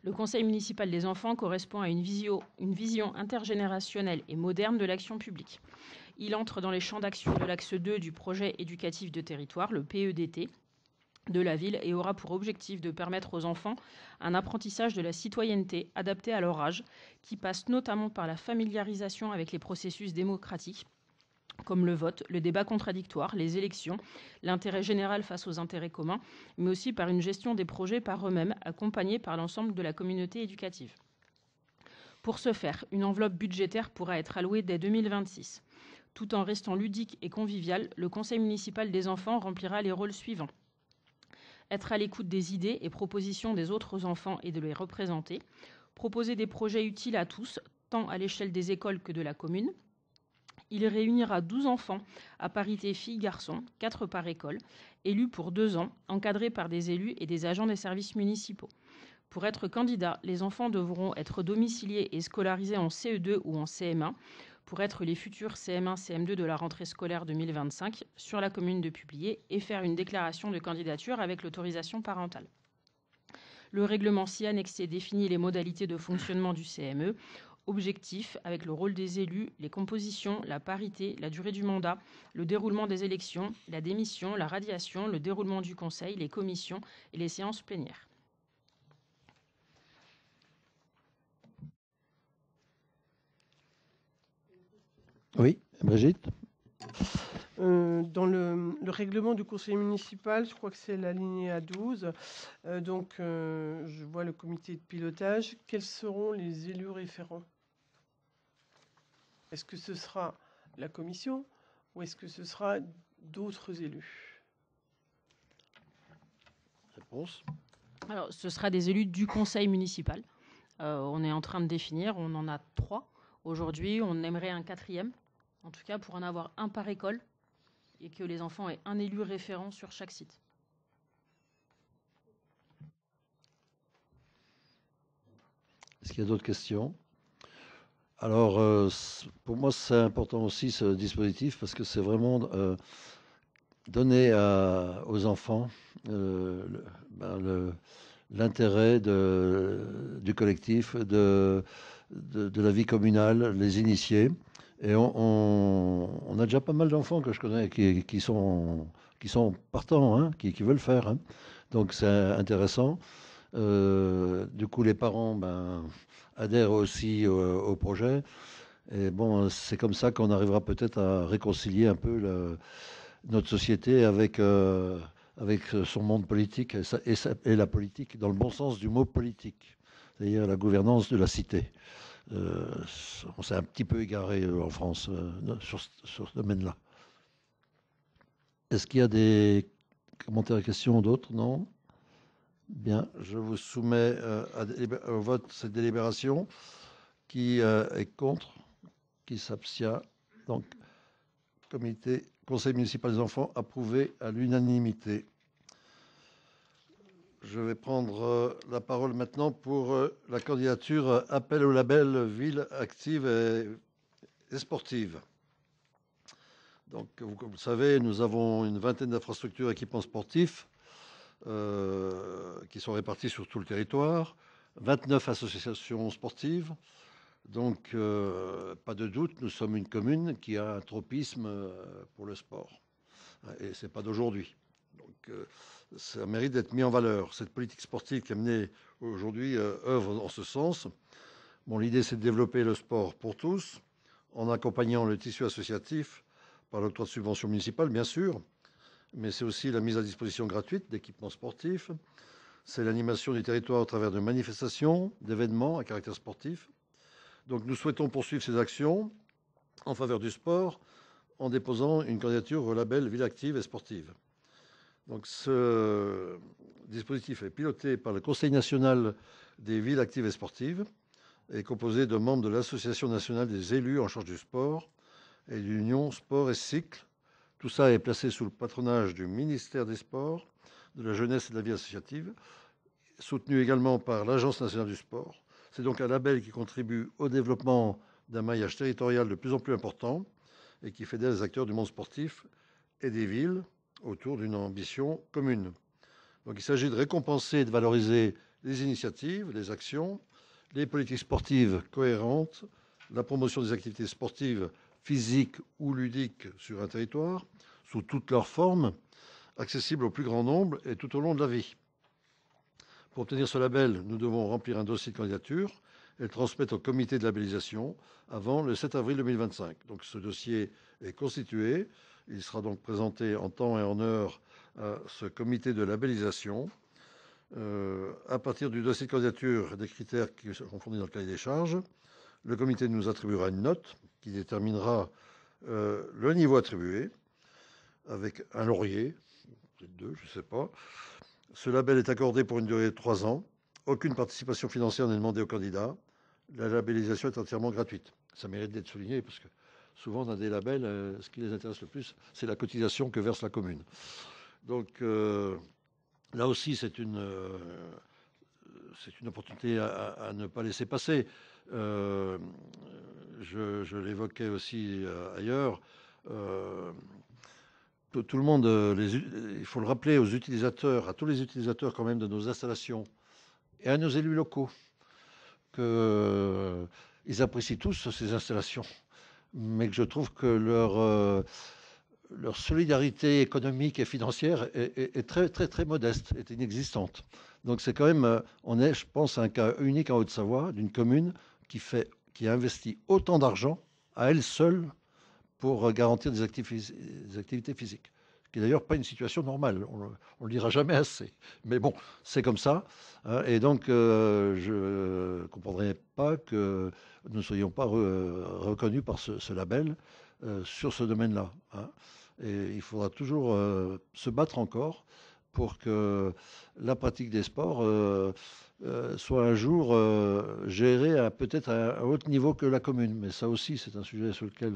Le conseil municipal des enfants correspond à une vision intergénérationnelle et moderne de l'action publique. Il entre dans les champs d'action de l'axe 2 du projet éducatif de territoire, le PEDT, de la ville et aura pour objectif de permettre aux enfants un apprentissage de la citoyenneté adapté à leur âge, qui passe notamment par la familiarisation avec les processus démocratiques, comme le vote, le débat contradictoire, les élections, l'intérêt général face aux intérêts communs, mais aussi par une gestion des projets par eux-mêmes, accompagnés par l'ensemble de la communauté éducative. Pour ce faire, une enveloppe budgétaire pourra être allouée dès 2026. Tout en restant ludique et convivial, le conseil municipal des enfants remplira les rôles suivants. Être à l'écoute des idées et propositions des autres enfants et de les représenter, proposer des projets utiles à tous, tant à l'échelle des écoles que de la commune. Il réunira 12 enfants à parité filles-garçons, 4 par école, élus pour 2 ans, encadrés par des élus et des agents des services municipaux. Pour être candidats, les enfants devront être domiciliés et scolarisés en CE2 ou en CM1 pour être les futurs CM1, CM2 de la rentrée scolaire 2025 sur la commune de publier et faire une déclaration de candidature avec l'autorisation parentale. Le règlement ci annexé définit les modalités de fonctionnement du CME, objectifs avec le rôle des élus, les compositions, la parité, la durée du mandat, le déroulement des élections, la démission, la radiation, le déroulement du conseil, les commissions et les séances plénières. Oui, Brigitte. Dans le règlement du conseil municipal, je crois que c'est l'alinéa 12, je vois le comité de pilotage. Quels seront les élus référents? Est-ce que ce sera la commission ou est-ce que ce sera d'autres élus? Réponse. Alors, ce sera des élus du conseil municipal. On est en train de définir, on en a 3. Aujourd'hui, on aimerait un 4e, en tout cas pour en avoir un par école, et que les enfants aient un élu référent sur chaque site. Est-ce qu'il y a d'autres questions? Alors, pour moi, c'est important aussi ce dispositif parce que c'est vraiment donner aux enfants l'intérêt du collectif, de la vie communale, les initier. Et on a déjà pas mal d'enfants que je connais qui sont partants, hein, qui veulent faire. Hein. Donc c'est intéressant. Du coup, les parents adhèrent aussi au projet. Et bon, c'est comme ça qu'on arrivera peut-être à réconcilier un peu notre société avec son monde politique et la politique dans le bon sens du mot politique, c'est-à-dire la gouvernance de la cité. On s'est un petit peu égaré en France sur ce domaine-là. Est-ce qu'il y a des commentaires et questions d'autres? Non? Bien, je vous soumets au vote cette délibération. Qui est contre? Qui s'abstient? Donc, Conseil municipal des enfants approuvé à l'unanimité. Je vais prendre la parole maintenant pour la candidature appel au label Ville active et sportive. Donc, comme vous le savez, nous avons une vingtaine d'infrastructures et équipements sportifs qui sont répartis sur tout le territoire, 29 associations sportives. Donc, pas de doute, nous sommes une commune qui a un tropisme pour le sport. Et ce n'est pas d'aujourd'hui. Donc, ça mérite d'être mis en valeur. Cette politique sportive qui est menée aujourd'hui œuvre en ce sens. Bon, l'idée, c'est de développer le sport pour tous, en accompagnant le tissu associatif par l'octroi de subventions municipales, bien sûr, mais c'est aussi la mise à disposition gratuite d'équipements sportifs, c'est l'animation du territoire au travers de manifestations, d'événements à caractère sportif. Donc nous souhaitons poursuivre ces actions en faveur du sport en déposant une candidature au label Ville active et sportive. Donc ce dispositif est piloté par le Conseil national des villes actives et sportives et composé de membres de l'Association nationale des élus en charge du sport et de l'Union Sport et Cycle. Tout ça est placé sous le patronage du ministère des Sports, de la Jeunesse et de la Vie associative, soutenu également par l'Agence nationale du sport. C'est donc un label qui contribue au développement d'un maillage territorial de plus en plus important et qui fédère les acteurs du monde sportif et des villes autour d'une ambition commune. Donc il s'agit de récompenser et de valoriser les initiatives, les actions, les politiques sportives cohérentes, la promotion des activités sportives physiques ou ludiques sur un territoire, sous toutes leurs formes, accessibles au plus grand nombre et tout au long de la vie. Pour obtenir ce label, nous devons remplir un dossier de candidature et le transmettre au comité de labellisation avant le 7 avril 2025. Donc ce dossier est constitué. Il sera donc présenté en temps et en heure à ce comité de labellisation. À partir du dossier de candidature, des critères qui seront fournis dans le cahier des charges, le comité nous attribuera une note qui déterminera le niveau attribué avec un laurier, peut-être 2, je ne sais pas. Ce label est accordé pour une durée de 3 ans. Aucune participation financière n'est demandée aux candidats. La labellisation est entièrement gratuite. Ça mérite d'être souligné parce que souvent, dans des labels, ce qui les intéresse le plus, c'est la cotisation que verse la commune. Donc, là aussi, c'est une opportunité à ne pas laisser passer. Je l'évoquais aussi ailleurs. Tout le monde, il faut le rappeler aux utilisateurs, à tous les utilisateurs quand même de nos installations et à nos élus locaux, qu'ils apprécient tous ces installations, mais que je trouve que leur solidarité économique et financière est très, très, très modeste, est inexistante. Donc c'est quand même, on est, je pense, un cas unique en Haute-Savoie d'une commune qui a investi autant d'argent à elle seule pour garantir des activités physiques. Ce qui n'est d'ailleurs pas une situation normale, on ne le dira jamais assez. Mais bon, c'est comme ça. Hein, et donc, je ne comprendrais pas que nous ne soyons pas reconnus par ce label sur ce domaine-là. Hein. Et il faudra toujours se battre encore pour que la pratique des sports soit un jour gérée peut-être à un autre niveau que la commune. Mais ça aussi, c'est un sujet sur lequel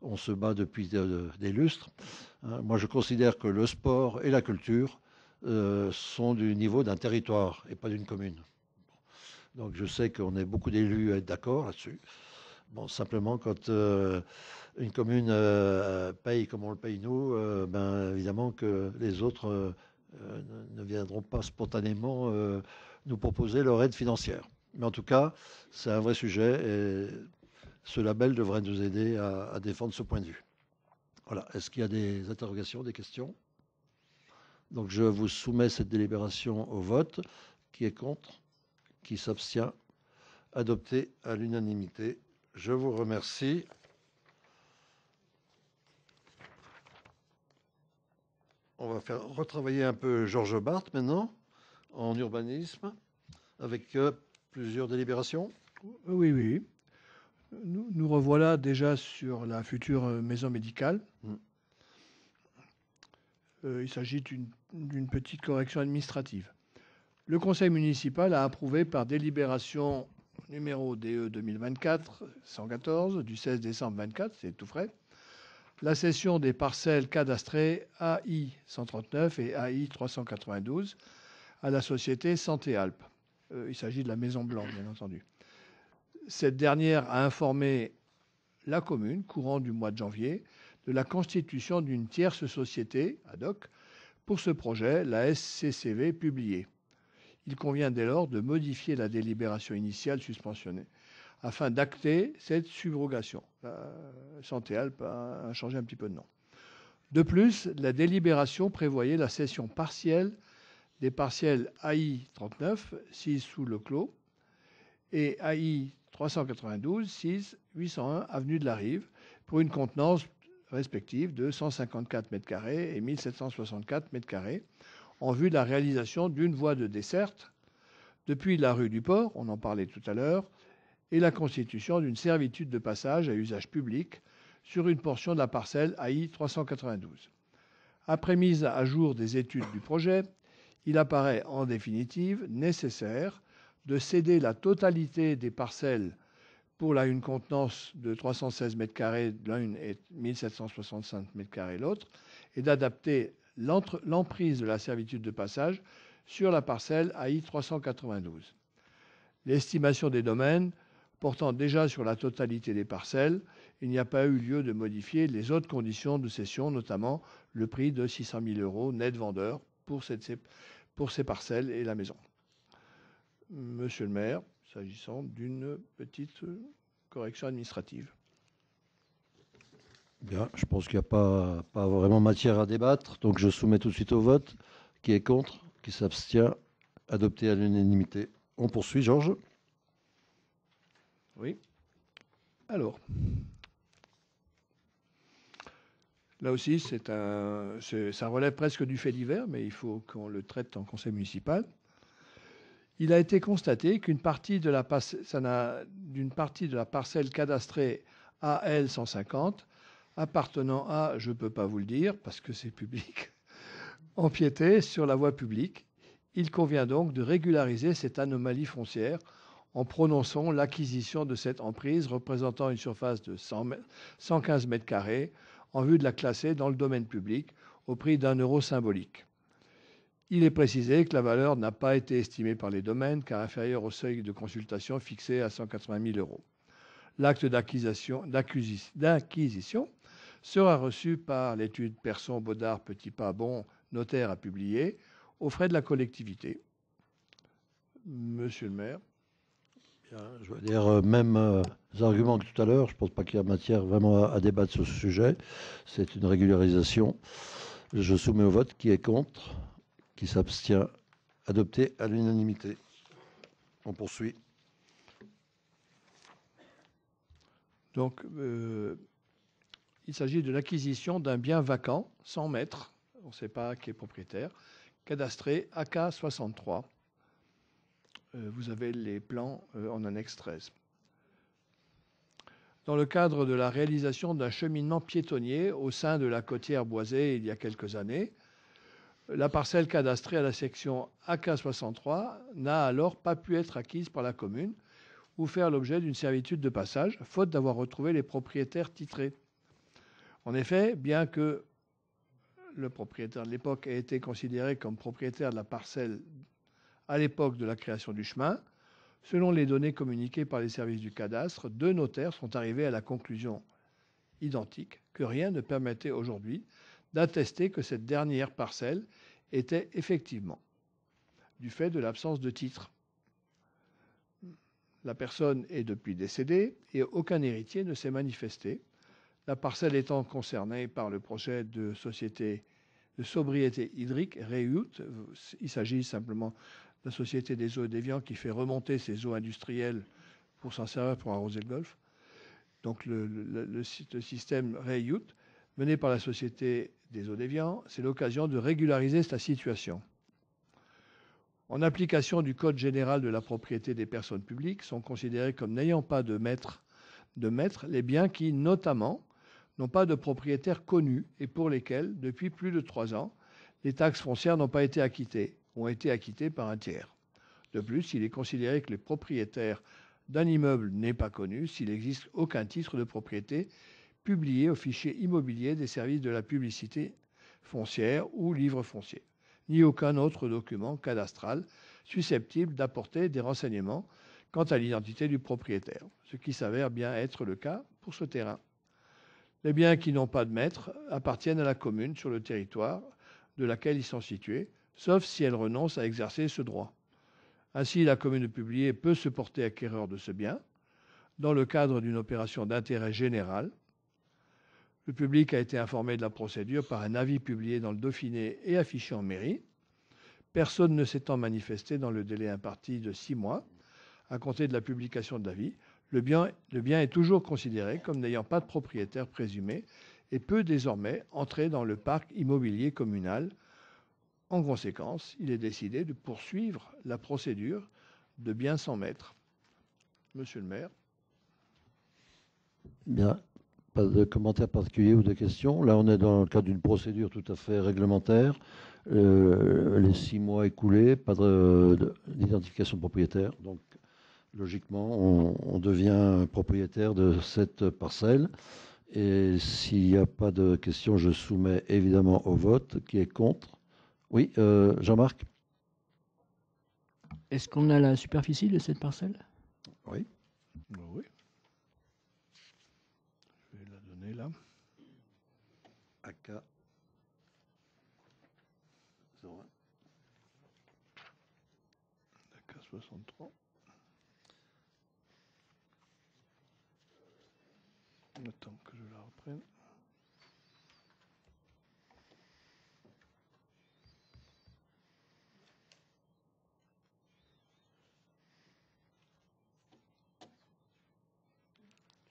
on se bat depuis des lustres. Hein, moi, je considère que le sport et la culture sont du niveau d'un territoire et pas d'une commune. Donc je sais qu'on est beaucoup d'élus à être d'accord là-dessus. Bon, simplement, quand une commune paye comme on le paye nous, ben, évidemment que les autres ne viendront pas spontanément nous proposer leur aide financière. Mais en tout cas, c'est un vrai sujet et ce label devrait nous aider à défendre ce point de vue. Voilà. Est-ce qu'il y a des interrogations, des questions? Donc je vous soumets cette délibération au vote. Qui est contre? Qui s'abstient? Adopté à l'unanimité. Je vous remercie. On va faire retravailler un peu Georges Barthes maintenant, en urbanisme, avec plusieurs délibérations. Oui, oui. Nous revoilà déjà sur la future maison médicale. Il s'agit d'une petite correction administrative. Le conseil municipal a approuvé par délibération numéro DE 2024-114 du 16 décembre 24, c'est tout frais, la cession des parcelles cadastrées AI 139 et AI 392 à la société Santé Alpes. Il s'agit de la Maison Blanc, bien entendu. Cette dernière a informé la commune, courant du mois de janvier, de la constitution d'une tierce société ad hoc pour ce projet, la SCCV publiée. Il convient dès lors de modifier la délibération initiale suspensionnée afin d'acter cette subrogation. Santé Alpes a changé un petit peu de nom. De plus, la délibération prévoyait la cession partielle des parcelles AI 39, 6 sous le clos, et AI 392, 6, 801 avenue de la Rive, pour une contenance respective de 154 m² et 1764 m², en vue de la réalisation d'une voie de desserte depuis la rue du Port, on en parlait tout à l'heure, et la constitution d'une servitude de passage à usage public sur une portion de la parcelle AI 392. Après mise à jour des études du projet, il apparaît en définitive nécessaire de céder la totalité des parcelles pour une contenance de 316 m² l'une et 1765 m² l'autre, et d'adapter l'emprise de la servitude de passage sur la parcelle AI 392. L'estimation des domaines portant déjà sur la totalité des parcelles, il n'y a pas eu lieu de modifier les autres conditions de cession, notamment le prix de 600 000 € net vendeur pour ces parcelles et la maison. Monsieur le maire, s'agissant d'une petite correction administrative. Bien, je pense qu'il n'y a pas vraiment matière à débattre, donc je soumets tout de suite au vote. Qui est contre? Qui s'abstient? Adopté à l'unanimité. On poursuit, Georges. Oui. Alors, là aussi, ça relève presque du fait divers, mais il faut qu'on le traite en conseil municipal. Il a été constaté qu'une partie de la parcelle cadastrée AL 150 appartenant à, je ne peux pas vous le dire parce que c'est public, empiétait sur la voie publique. Il convient donc de régulariser cette anomalie foncière en prononçant l'acquisition de cette emprise représentant une surface de 115 m² en vue de la classer dans le domaine public au prix d'1 € symbolique. Il est précisé que la valeur n'a pas été estimée par les domaines car inférieure au seuil de consultation fixé à 180 000 €. L'acte d'acquisition sera reçu par l'étude Persson, Baudard, Petitpas, Bon, notaire à publier, aux frais de la collectivité. Monsieur le maire. Bien, je veux dire, même arguments que tout à l'heure. Je ne pense pas qu'il y a matière vraiment à débattre sur ce sujet. C'est une régularisation. Je soumets au vote. Qui est contre? Qui s'abstient? Adopté à l'unanimité. On poursuit. Donc, il s'agit de l'acquisition d'un bien vacant, 100 mètres, on ne sait pas qui est propriétaire, cadastré AK 63. Vous avez les plans en annexe 13. Dans le cadre de la réalisation d'un cheminement piétonnier au sein de la Côtière boisée il y a quelques années, la parcelle cadastrée à la section AK 63 n'a alors pas pu être acquise par la commune ou faire l'objet d'une servitude de passage, faute d'avoir retrouvé les propriétaires titrés. En effet, bien que le propriétaire de l'époque ait été considéré comme propriétaire de la parcelle à l'époque de la création du chemin, selon les données communiquées par les services du cadastre, 2 notaires sont arrivés à la conclusion identique que rien ne permettait aujourd'hui d'attester que cette dernière parcelle était effectivement, du fait de l'absence de titre. La personne est depuis décédée et aucun héritier ne s'est manifesté. La parcelle étant concernée par le projet de société de sobriété hydrique, REUT, il s'agit simplement de la Société des eaux et des viands qui fait remonter ses eaux industrielles pour s'en servir pour arroser le golfe. Donc le système REUT, mené par la Société des eaux et des viands, c'est l'occasion de régulariser cette situation. En application du Code général de la propriété des personnes publiques, sont considérés comme n'ayant pas de maître les biens qui, notamment, n'ont pas de propriétaire connu et pour lesquels, depuis plus de 3 ans, les taxes foncières n'ont pas été acquittées, ont été acquittées par un tiers. De plus, il est considéré que le propriétaire d'un immeuble n'est pas connu s'il n'existe aucun titre de propriété publié au fichier immobilier des services de la publicité foncière ou livre foncier, ni aucun autre document cadastral susceptible d'apporter des renseignements quant à l'identité du propriétaire, ce qui s'avère bien être le cas pour ce terrain. Les biens qui n'ont pas de maître appartiennent à la commune sur le territoire de laquelle ils sont situés, sauf si elle renonce à exercer ce droit. Ainsi, la commune publiée peut se porter acquéreur de ce bien dans le cadre d'une opération d'intérêt général. Le public a été informé de la procédure par un avis publié dans le Dauphiné et affiché en mairie. Personne ne s'étant manifesté dans le délai imparti de 6 mois à compter de la publication de l'avis, Le bien est toujours considéré comme n'ayant pas de propriétaire présumé et peut désormais entrer dans le parc immobilier communal. En conséquence, il est décidé de poursuivre la procédure de bien s'en mettre. Monsieur le maire. Bien. Pas de commentaires particuliers ou de questions. Là, on est dans le cadre d'une procédure tout à fait réglementaire. Les 6 mois écoulés, pas d'identification de propriétaire. Donc, logiquement, on devient propriétaire de cette parcelle. Et s'il n'y a pas de questions, je soumets évidemment au vote. Qui est contre? Oui, Jean-Marc? Est-ce qu'on a la superficie de cette parcelle? Oui. Oui. Je vais la donner là. AK 01. AK 63. Attends que je la reprenne.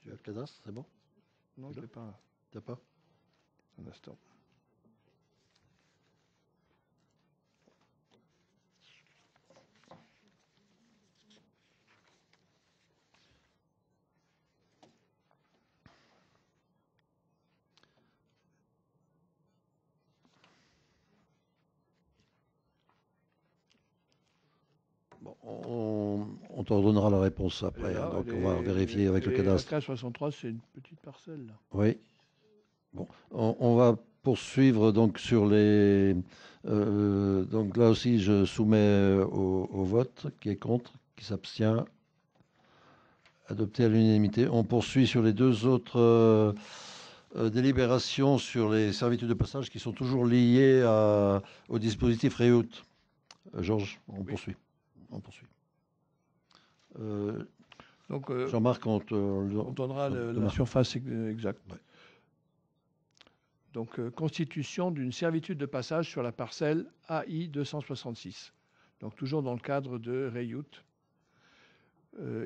Tu as le cadastre, c'est bon? Non, je ne l'ai pas. Tu n'as pas? Un instant. Bon, on t'en donnera la réponse après. Là, donc, on va vérifier avec le cadastre. AK 63, c'est une petite parcelle, là. Oui. Bon, on va poursuivre donc sur les. Donc là aussi, je soumets au vote. Qui est contre? Qui s'abstient? Adopté à l'unanimité. On poursuit sur les 2 autres délibérations sur les servitudes de passage qui sont toujours liées au dispositif REUT. Georges, on poursuit. On poursuit. Donc, Jean-Marc, on donnera la surface exacte. Ouais. Donc, constitution d'une servitude de passage sur la parcelle AI 266. Donc, toujours dans le cadre de REUT.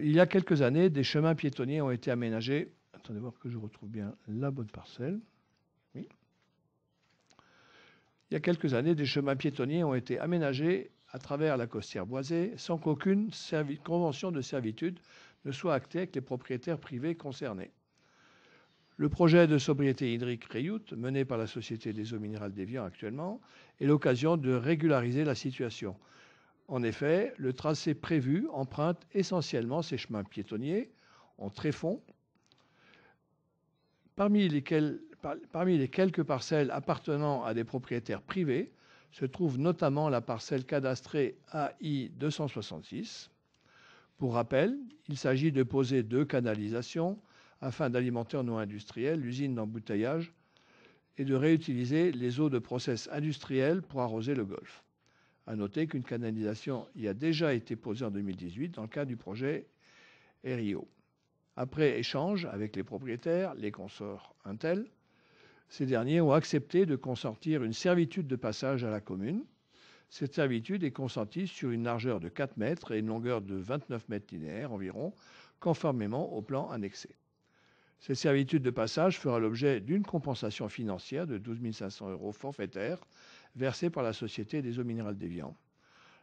Il y a quelques années, des chemins piétonniers ont été aménagés. Attendez voir que je retrouve bien la bonne parcelle. Oui. Il y a quelques années, des chemins piétonniers ont été aménagés à travers la costière boisée sans qu'aucune convention de servitude ne soit actée avec les propriétaires privés concernés. Le projet de sobriété hydrique REUT, mené par la Société des eaux minérales d'Évian actuellement, est l'occasion de régulariser la situation. En effet, le tracé prévu emprunte essentiellement ces chemins piétonniers en tréfonds, parmi les quelques parcelles appartenant à des propriétaires privés se trouve notamment la parcelle cadastrée AI 266. Pour rappel, il s'agit de poser 2 canalisations afin d'alimenter en eau industrielle l'usine d'embouteillage et de réutiliser les eaux de process industriels pour arroser le golfe. À noter qu'une canalisation y a déjà été posée en 2018 dans le cadre du projet RIO. Après échange avec les propriétaires, les consorts Intel, ces derniers ont accepté de consentir une servitude de passage à la commune. Cette servitude est consentie sur une largeur de 4 mètres et une longueur de 29 mètres linéaires environ, conformément au plan annexé. Cette servitude de passage fera l'objet d'une compensation financière de 12 500 € forfaitaire versée par la Société des eaux minérales d'Évian.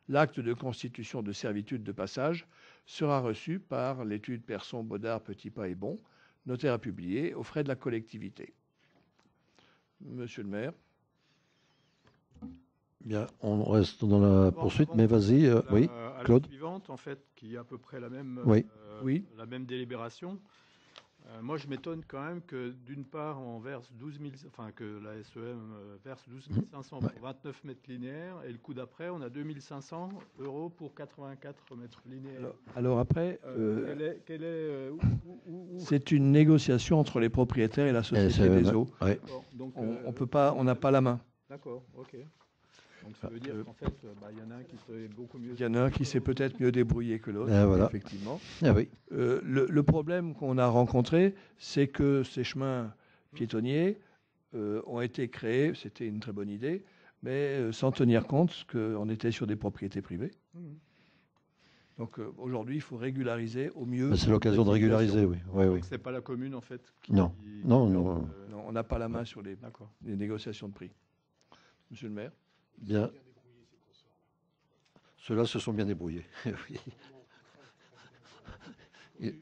L'acte de constitution de servitude de passage sera reçu par l'étude Persson, Baudard, Petitpas et Bon, notaire à publier aux frais de la collectivité. Monsieur le maire. Bien, on reste dans la poursuite, mais vas-y, oui, Claude. La suivante, en fait, qui est à peu près la même, oui. La même délibération. Moi, je m'étonne quand même que, d'une part, on verse 12 000, enfin, que la SEM verse 12 500 pour 29 mètres linéaires, et le coup d'après, on a 2 500 € pour 84 mètres linéaires. Alors après, c'est une négociation entre les propriétaires et la Société des eaux. Ouais. Donc, on peut pas, on n'a pas la main. D'accord, ok. Donc ça veut dire qu'en fait, y en a un qui sait beaucoup mieux. Il y en a un qui s'est peut-être mieux débrouillé que l'autre, voilà. effectivement. Ah oui. Le problème qu'on a rencontré, c'est que ces chemins piétonniers ont été créés, c'était une très bonne idée, mais sans tenir compte qu'on était sur des propriétés privées. Donc aujourd'hui, il faut régulariser au mieux. C'est l'occasion de régulariser, oui. Oui. C'est pas la commune, en fait. Non, non, on n'a pas la main sur les négociations de prix. Monsieur le maire. Bien. Ceux-là se sont bien débrouillés. Oui.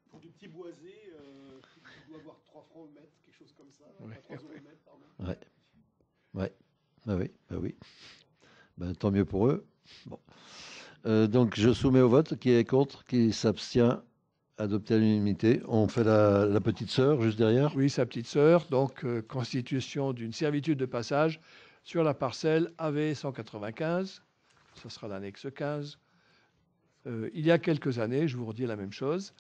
Pour du petit boisé, il doit avoir 3 francs au mètre, quelque chose comme ça. Ouais. 3 euros au mètre, pardon. Ouais. Bah oui. Ben, tant mieux pour eux. Bon. Donc je soumets au vote. Qui est contre, qui s'abstient, adopté à l'unanimité. On fait la petite sœur juste derrière. Oui, sa petite sœur. Donc constitution d'une servitude de passage sur la parcelle AV 195. Ce sera l'annexe 15. Il y a quelques années, je vous redis la même chose,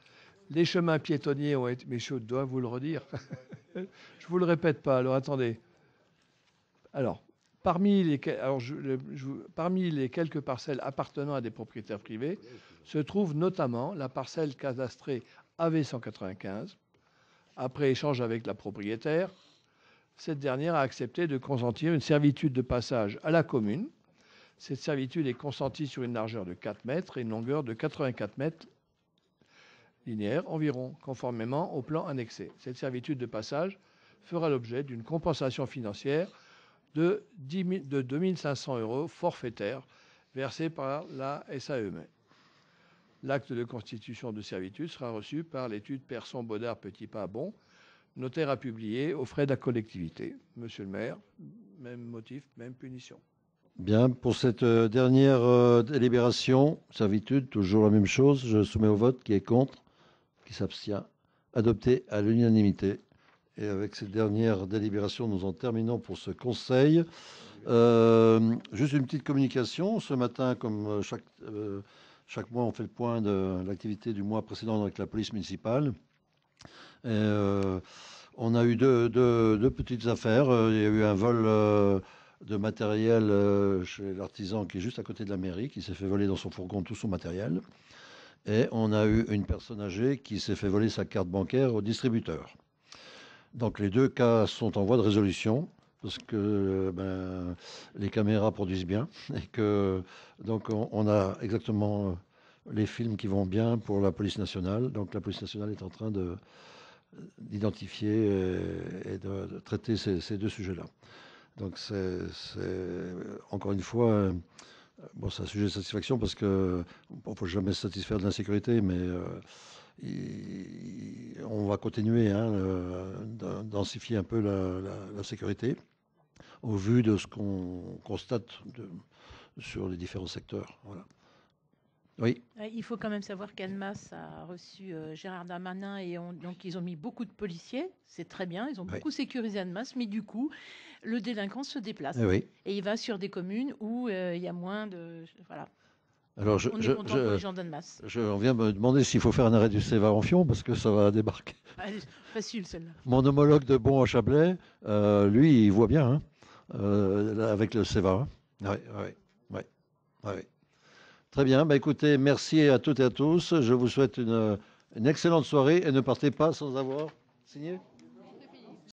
les chemins piétonniers ont été... Mais je dois vous le redire. Je ne vous le répète pas, alors attendez. Alors, parmi les quelques parcelles appartenant à des propriétaires privés, se trouve notamment la parcelle cadastrée AV 195. Après échange avec la propriétaire, cette dernière a accepté de consentir une servitude de passage à la commune. Cette servitude est consentie sur une largeur de 4 mètres et une longueur de 84 mètres linéaires environ, conformément au plan annexé. Cette servitude de passage fera l'objet d'une compensation financière de 2 500 € forfaitaire versée par la SAEM. L'acte de constitution de servitude sera reçu par l'étude Persson-Baudard-Petit-Pas-Bon, notaire à publier aux frais de la collectivité. Monsieur le maire, même motif, même punition. Bien, pour cette dernière délibération, servitude, toujours la même chose. Je soumets au vote. Qui est contre, qui s'abstient, adopté à l'unanimité. Et avec cette dernière délibération, nous en terminons pour ce conseil. Juste une petite communication. Ce matin, comme chaque mois, on fait le point de l'activité du mois précédent avec la police municipale. On a eu deux petites affaires. Il y a eu un vol de matériel chez l'artisan qui est juste à côté de la mairie, qui s'est fait voler dans son fourgon tout son matériel. Et on a eu une personne âgée qui s'est fait voler sa carte bancaire au distributeur. Donc les deux cas sont en voie de résolution parce que les caméras produisent bien et que donc on a exactement les films qui vont bien pour la police nationale. Donc la police nationale est en train d'identifier et de traiter ces deux sujets-là. Donc c'est encore une fois, c'est un sujet de satisfaction parce que ne faut jamais se satisfaire de l'insécurité, mais on va continuer densifier un peu la sécurité au vu de ce qu'on constate sur les différents secteurs. Voilà. Oui. Il faut quand même savoir qu'Annemasse a reçu Gérard Darmanin et donc ils ont mis beaucoup de policiers, c'est très bien, ils ont beaucoup sécurisé Annemasse, mais du coup, le délinquant se déplace et il va sur des communes où il y a moins de... Voilà. Alors on est content pour les gens d'Annemasse. On vient me demander s'il faut faire un arrêt du CEVA en Fion parce que ça va débarquer. Facile celle-là. Mon homologue de Bon à Chablais, lui, il voit bien avec le CEVA. Oui. Très bien. Écoutez, merci à toutes et à tous. Je vous souhaite une excellente soirée et ne partez pas sans avoir signé.